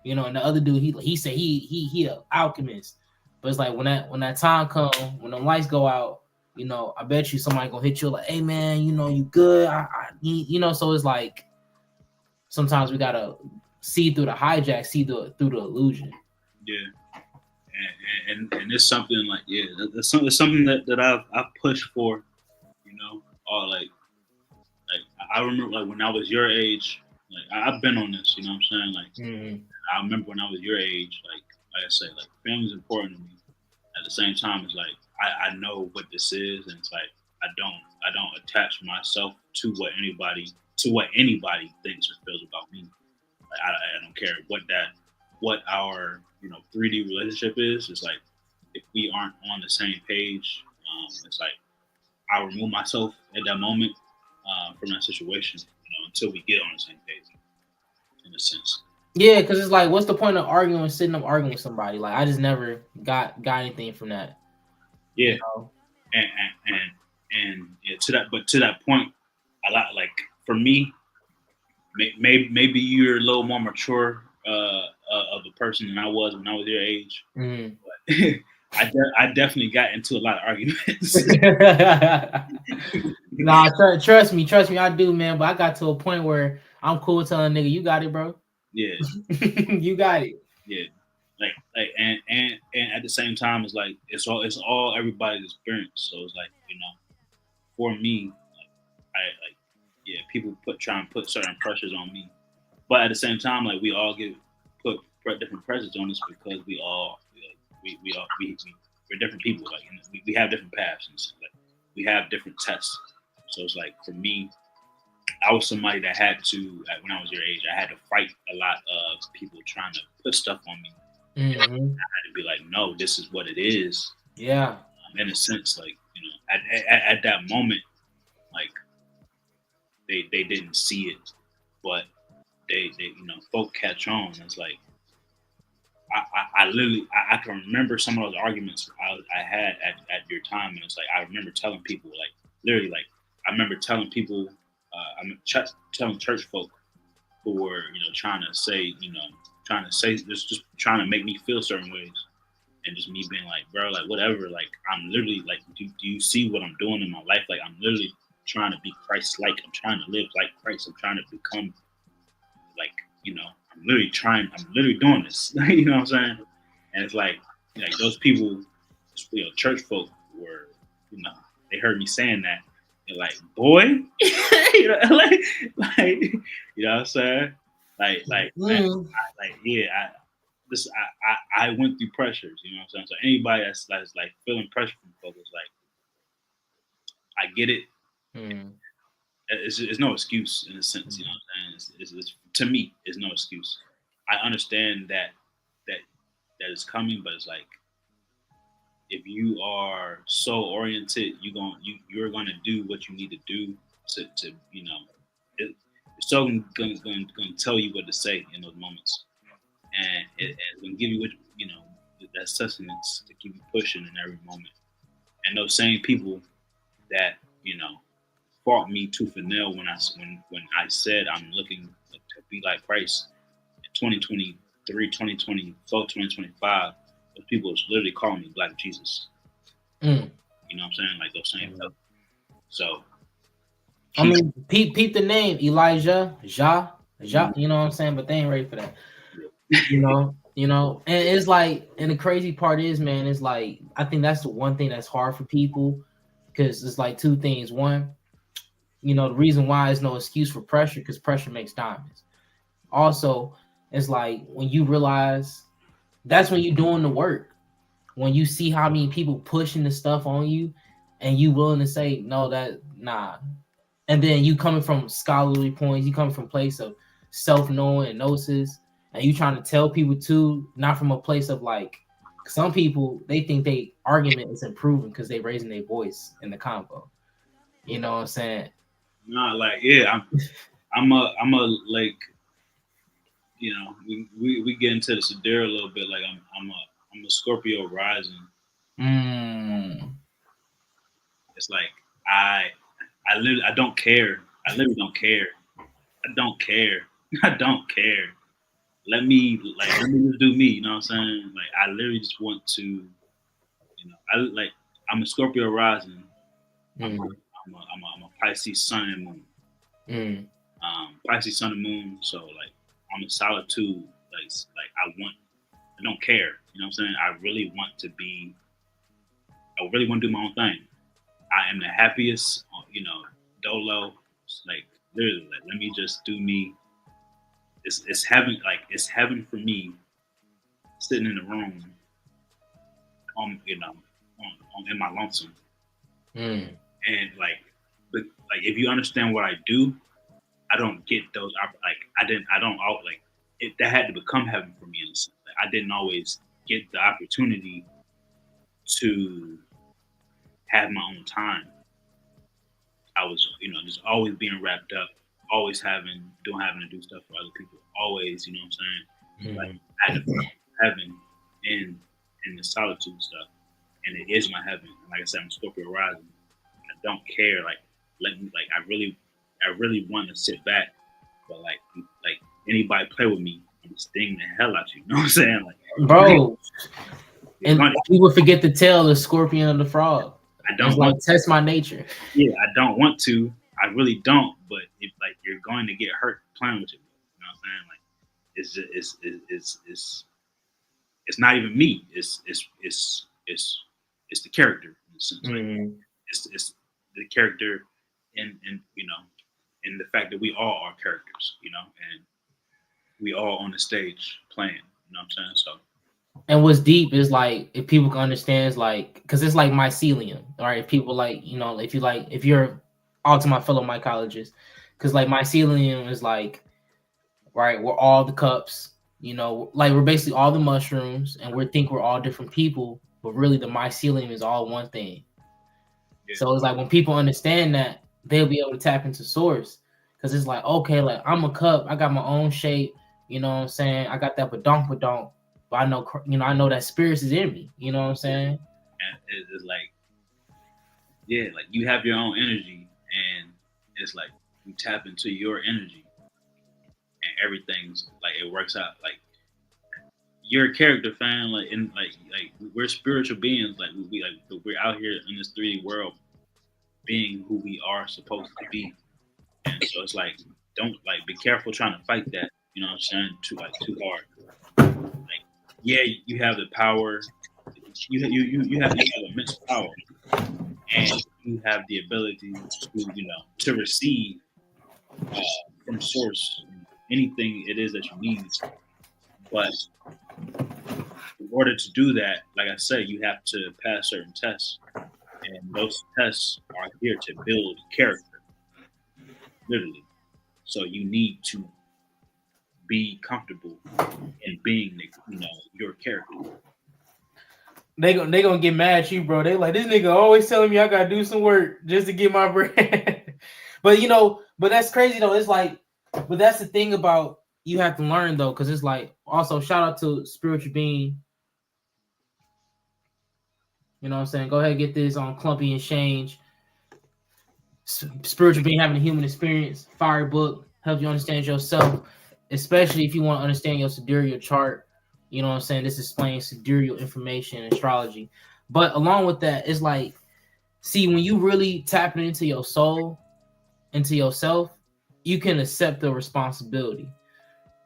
and the other dude, he said he a alchemist. But it's like when that time comes, when the lights go out, I bet you somebody gonna hit you like, hey man, you good? So it's like sometimes we gotta see through the hijack, see through the illusion. Yeah, and it's something like it's something that I've pushed for, or like I remember like when I was your age, like I've been on this, you know what I'm saying? Like I remember when I was your age, like I say, like family's important to me. At the same time, it's like I know what this is, and it's like I don't attach myself to what anybody thinks or feels about me. Like, I don't care what our 3D relationship is. It's like if we aren't on the same page, it's like I remove myself at that moment from that situation, until we get on the same page, in a sense. Yeah, because it's like, what's the point of sitting up arguing with somebody? Like, I just never got anything from that. Yeah, and to that point, like for me, maybe you're a little more mature of a person than I was when I was your age. But I definitely got into a lot of arguments. Nah, trust me, I do, man. But I got to a point where I'm cool telling a nigga, you got it, bro. Yeah, you got it. Yeah, like and at the same time, it's like it's all everybody's experience. So it's like for me, people try and put certain pressures on me, but at the same time, like we all put different pressures on us because we're different people. Like we have different paths and stuff. Like we have different tests. So it's like for me, I was somebody that had to, when I was your age, I had to fight a lot of people trying to put stuff on me. I had to be like, no, this is what it is. Yeah. In a sense, like, at that moment, like they didn't see it, but they folk catch on. It's like, I literally can remember some of those arguments I had at your time, and it's like I remember telling people, like literally, like I remember telling people, telling church folk who were trying to say just trying to make me feel certain ways, and just me being like, bro, like whatever, like I'm literally like, do you see what I'm doing in my life? Like I'm literally trying to be Christ-like. I'm trying to live like Christ. I'm trying to become like I'm literally trying. I'm literally doing this. You know what I'm saying? And it's like those people, you know, church folk were, you know, they heard me saying that. They're like, boy, you know, like, you know what I'm saying? Man, I went through pressures, you know what I'm saying? So anybody that's like feeling pressure from folks, it's like, I get it. It's no excuse in a sense, you know what I'm saying? It's to me, it's no excuse. I understand that is coming, but it's like, if you are so oriented, you're gonna do what you need to do to you know, it's so gonna tell you what to say in those moments, and it's gonna give you what you know, that sustenance to keep you pushing in every moment. And those same people that, you know, fought me tooth and nail when I said I'm looking to be like Christ in 2023, 2024, 2025. Those people was literally calling me Black Jesus. You know what I'm saying? Like those same people. So, I mean, peep the name Elijah, Ja, you know what I'm saying? But they ain't ready for that. You know, and it's like, and the crazy part is, man, it's like, I think that's the one thing that's hard for people, because it's like two things. One, you know, the reason why is no excuse for pressure, because pressure makes diamonds. Also, it's like when you realize that's when you're doing the work. When you see how many people pushing the stuff on you, and you willing to say no, that nah, and then you coming from scholarly points, you coming from a place of self-knowing and gnosis, and you trying to tell people too, not from a place of like, some people they think they argument is improving because they raising their voice in the convo. You know what I'm saying? Nah, like, yeah, I'm a like, you know, we get into the Siddhartha a little bit. Like I'm a Scorpio rising. It's like I literally, I don't care. I literally don't care. I don't care. I don't care. Let me just do me. You know what I'm saying? Like, I literally just want to, you know, I'm a Scorpio rising. I'm a Pisces sun and moon. Pisces sun and moon. So like, I'm a solitude. Like I don't care. You know what I'm saying? I really want to do my own thing. I am the happiest, you know, dolo. Like, literally, like, let me just do me. It's heaven. Like, it's heaven for me, sitting in the room, you know, in my lonesome. And like, but like, if you understand what I do, I don't get those. I don't like it. That had to become heaven for me in a sense. Like, I didn't always get the opportunity to have my own time. I was, you know, just always being wrapped up, always having to do stuff for other people, always, you know what I'm saying? Like, I had to heaven in the solitude stuff, and it is my heaven. And like I said, I'm Scorpio rising. I don't care. Like, let me, like, I really want to sit back, but like anybody play with me, I'm sting the hell out you. You know what I'm saying? Like, bro. And people forget to tell the scorpion and the frog. I don't want to test my nature. Yeah, I don't want to. I really don't. But if like you're going to get hurt playing with it, you know what I'm saying? Like, it's just it's not even me. It's the character in a sense. Like, it's the character, and you know, in the fact that we all are characters, you know, and we all on the stage playing. You know what I'm saying? So. And what's deep is like, if people can understand, is like, because it's like mycelium, all right? If people like, you know, if you're all to my fellow mycologists, because like mycelium is like, right, we're all the cups, you know, like we're basically all the mushrooms, and we think we're all different people, but really the mycelium is all one thing. Yeah. So it's like, when people understand that, they'll be able to tap into source, because it's like, okay, like I'm a cup, I got my own shape, you know what I'm saying? I got that badonk. But I know, you know, I know that spirits is in me. You know what I'm saying? And it's like, yeah, like you have your own energy, and it's like you tap into your energy, and everything's like, it works out. Like, you're a character, fan. Like, in like we're spiritual beings. Like, we're out here in this 3D world, being who we are supposed to be. And so it's like, don't, like, be careful trying to fight that. You know what I'm saying? Too hard. Like, yeah, you have the power. You have immense power, and you have the ability to receive from source anything it is that you need. But in order to do that, like I said, you have to pass certain tests, and those tests are here to build character, literally. So you need to be comfortable in being, your character. They gonna get mad at you, bro. They like, this nigga always telling me I gotta do some work just to get my bread. but that's crazy though. It's like, but that's the thing about you have to learn though, because it's like, also shout out to Spiritual Being. You know what I'm saying? Go ahead and get this on Clumpy and Change. Spiritual Being having a human experience. Fire book helps you understand yourself, especially if you want to understand your sidereal chart. You know what I'm saying? This explains sidereal information and astrology. But along with that, it's like, see, when you really tap into your soul, into yourself, you can accept the responsibility.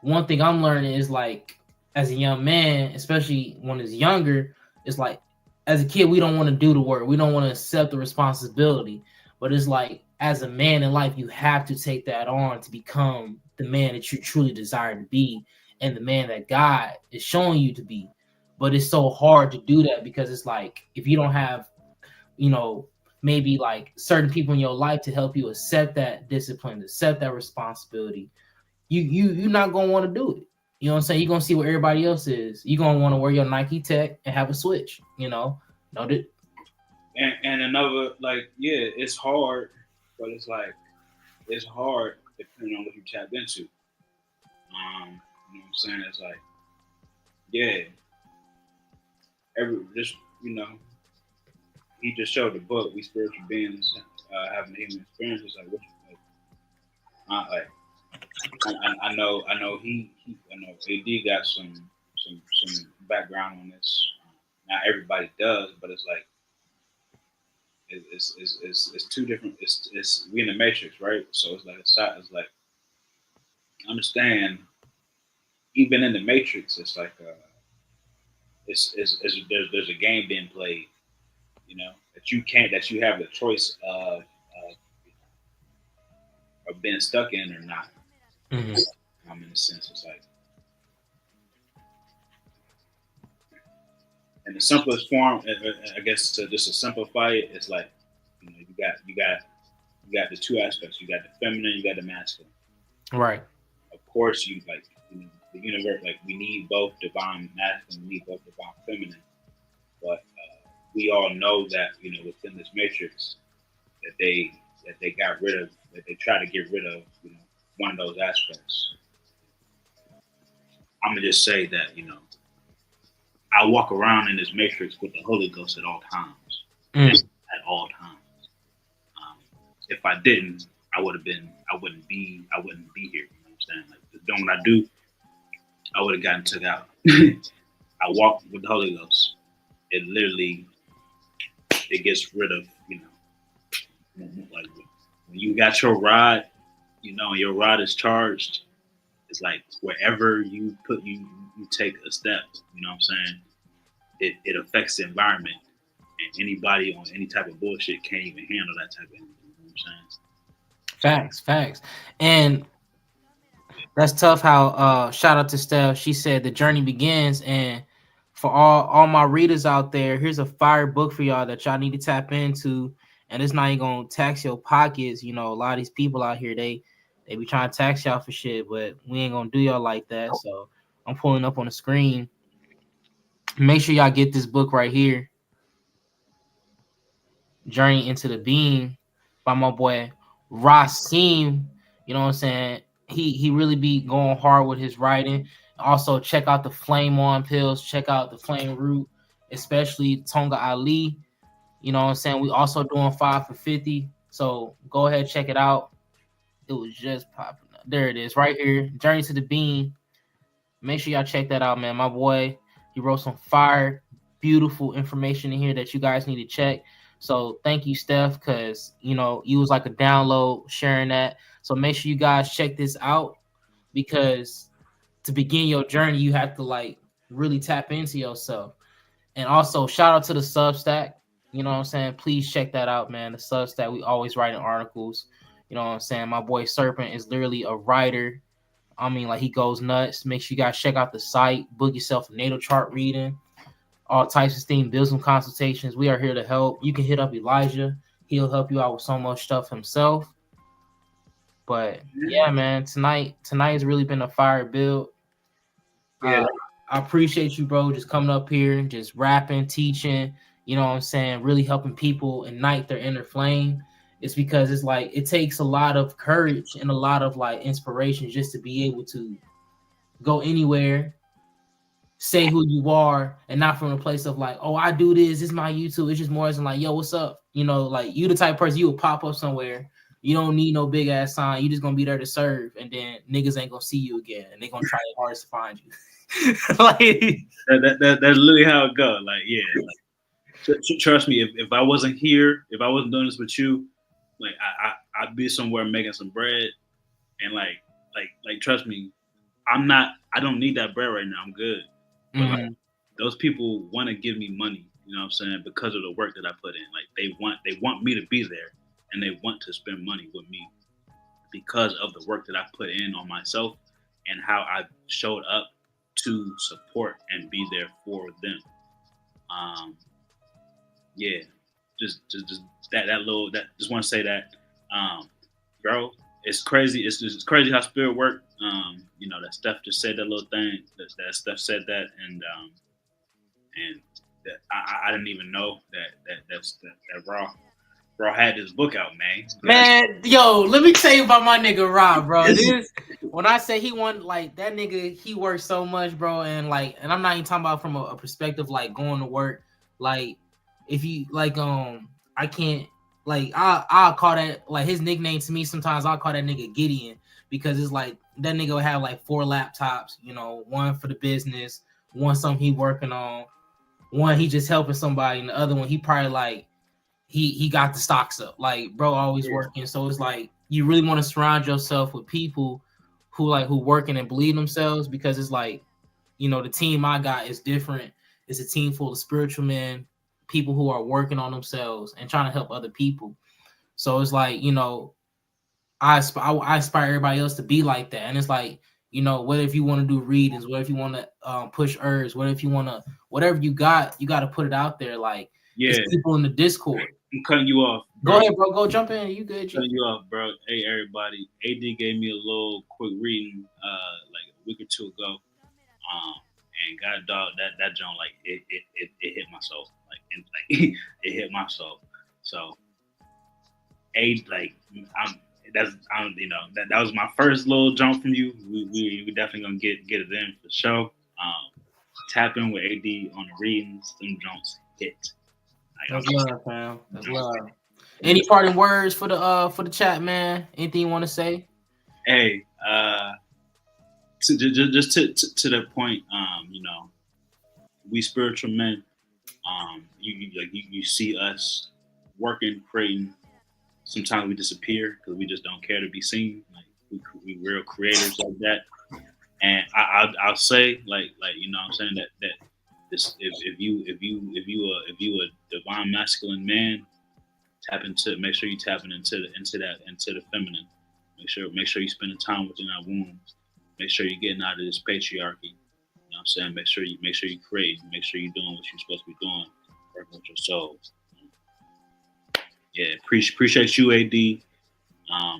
One thing I'm learning is like, as a young man, especially when it's younger, it's like, as a kid, we don't want to do the work. We don't want to accept the responsibility. But it's like, as a man in life, you have to take that on to become the man that you truly desire to be and the man that God is showing you to be. But it's so hard to do that because it's like, if you don't have, maybe like certain people in your life to help you accept that discipline, accept that responsibility, you're not going to want to do it. You know what I'm saying? You're going to see what everybody else is. You're going to want to wear your Nike Tech and have a switch, Noted. And another, like, yeah, it's hard, but it's like, it's hard depending on what you tap into. You know what I'm saying? It's like, yeah, he just showed the book, We Spiritual Beings Having a Human Experience. It's like, what you like? I know AD got some background on this. Not everybody does, but it's like it's two different. It's we in the Matrix, right? So it's like understand. Even in the Matrix, it's like there's a game being played, that you have the choice of being stuck in or not. Mm-hmm. In a sense, it's like, in the simplest form, I guess, to just to simplify it, it's like, you got the two aspects. You got the feminine, you got the masculine. Right. Of course, the universe, like, we need both divine masculine, we need both divine feminine. But we all know that, within this matrix, that they got rid of, that they try to get rid of, one of those aspects. I'm gonna just say that, I walk around in this matrix with the Holy Ghost at all times. At all times. If I didn't, I wouldn't be here. You know what I'm saying? Like, doing what I do, I would have gotten took out. I walk with the Holy Ghost. It literally, it gets rid of, like, when you got your rod, your rod is charged. It's like wherever you take a step, you know what I'm saying? It affects the environment, and anybody on any type of bullshit can't even handle that type of energy. You know what I'm saying? Facts. And that's tough how shout out to Steph. She said the journey begins, and for all my readers out there, here's a fire book for y'all that y'all need to tap into. And it's not even gonna tax your pockets. A lot of these people out here, they be trying to tax y'all for shit, but we ain't gonna do y'all like that. So I'm pulling up on the screen. Make sure y'all get this book right here, Journey into the Being, by my boy Rasim. You know what I'm saying? He really be going hard with his writing. Also, check out the Flame On pills. Check out the Flame Root, especially Tonga Ali. You know what I'm saying? We also doing 5 for 50. So go ahead, check it out. It was just popping up. There it is, right here. Journey to the Being. Make sure y'all check that out, man. My boy, he wrote some fire, beautiful information in here that you guys need to check. So thank you, Steph, because, you was like a download sharing that. So make sure you guys check this out, because to begin your journey, you have to like really tap into yourself. And also shout out to the Substack. You know what I'm saying? Please check that out, man. The Substack, we always writing articles. You know what I'm saying? My boy Serpent is literally a writer. I mean, like, he goes nuts. Make sure you guys check out the site, book yourself a natal chart reading, all types of things, business consultations. We are here to help. You can hit up Elijah. He'll help you out with so much stuff himself. But yeah, man, tonight has really been a fire build. Yeah. I appreciate you, bro, just coming up here and just rapping, teaching, you know what I'm saying, really helping people ignite their inner flame. It's because it's like it takes a lot of courage and a lot of like inspiration just to be able to go anywhere, say who you are, and not from a place of like, oh, I do this is my YouTube. It's just more as in like, yo, what's up? You know, like you the type of person, you will pop up somewhere. You don't need no big ass sign. You just gonna be there to serve, and then niggas ain't gonna see you again, and they gonna try their hardest to find you. Like that's literally how it goes. Like, yeah, like, trust me. If I wasn't here, if I wasn't doing this with you, like I'd be somewhere making some bread, and like trust me, I don't need that bread right now. I'm good. But like, those people want to give me money. You know what I'm saying? Because of the work that I put in. Like they want me to be there, and they want to spend money with me because of the work that I put in on myself and how I showed up to support and be there for them. Yeah, just just want to say that, bro, it's crazy. It's crazy how spirit work. You know, that Steph just said that little thing. That Steph said that, and that I didn't even know that Raw had his book out, man. Man, yo, let me tell you about my nigga Rob, bro. When I say he won, like that nigga, he works so much, bro, and I'm not even talking about from a perspective like going to work. Like, if you like, I can't like I'll call that like his nickname to me. Sometimes I'll call that nigga Gideon because it's like that nigga would have like 4 laptops, you know, one for the business, one something he working on, one he just helping somebody, and the other one he probably like. He got the stocks up, like bro, always working. So it's like you really want to surround yourself with people who working and believe themselves, because it's like, you know, the team I got is different. It's a team full of spiritual men, people who are working on themselves and trying to help other people. So it's like, you know, I inspire everybody else to be like that. And it's like, you know, what if you want to do readings, what if you want to push herbs, what if you want to, whatever you got to put it out there. Like, yeah, people in the Discord. I'm cutting you off, bro. Go ahead, bro. Go jump in. You good? Cutting you off, bro. Hey, everybody. AD gave me a little quick reading, like a week or two ago. And God, dog, that joint, like it hit my soul, like it hit my soul. So, that was my first little jump from you. We definitely gonna get it in for sure. Tap in with AD on the readings. Them joints hit. That's love, fam. That's love. Any parting words for the chat, man? Anything you want to say? Hey, to the point, you know, we spiritual men. You see us working, creating. Sometimes we disappear because we just don't care to be seen. Like we real creators like that. And I'll say like you know what I'm saying that. This, if you a divine masculine man, make sure you tapping into the feminine. Make sure you spending time within our wombs. Make sure you're getting out of this patriarchy. You know what I'm saying? Make sure you create. Make sure you're doing what you're supposed to be doing. Working with your souls. Yeah, appreciate you, AD.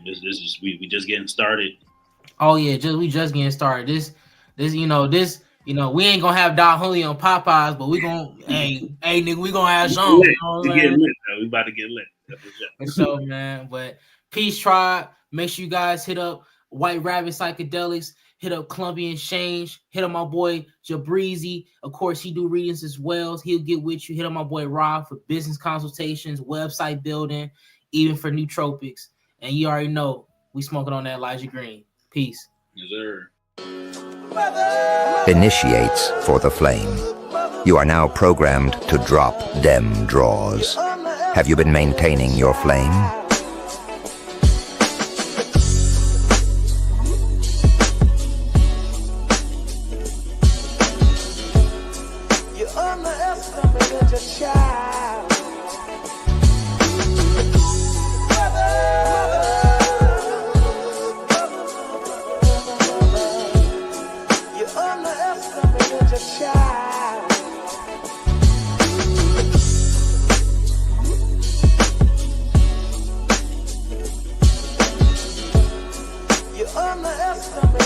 This is we just getting started. Oh yeah, we just getting started. You know, we ain't gonna have Don Julio on Popeyes, but we gonna, hey, nigga, we gonna have some. You know we get lit, though. We about to get lit. For sure, man. But Peace Tribe, make sure you guys hit up White Rabbit Psychedelics, hit up Colombian Change, hit up my boy Jabrizi. Of course, he do readings as well. He'll get with you. Hit up my boy Rob for business consultations, website building, even for nootropics. And you already know we smoking on that Elijah Green. Peace. Yes, sir. Initiates for the flame. You are now programmed to drop dem draws. Have you been maintaining your flame?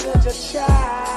wanted to try.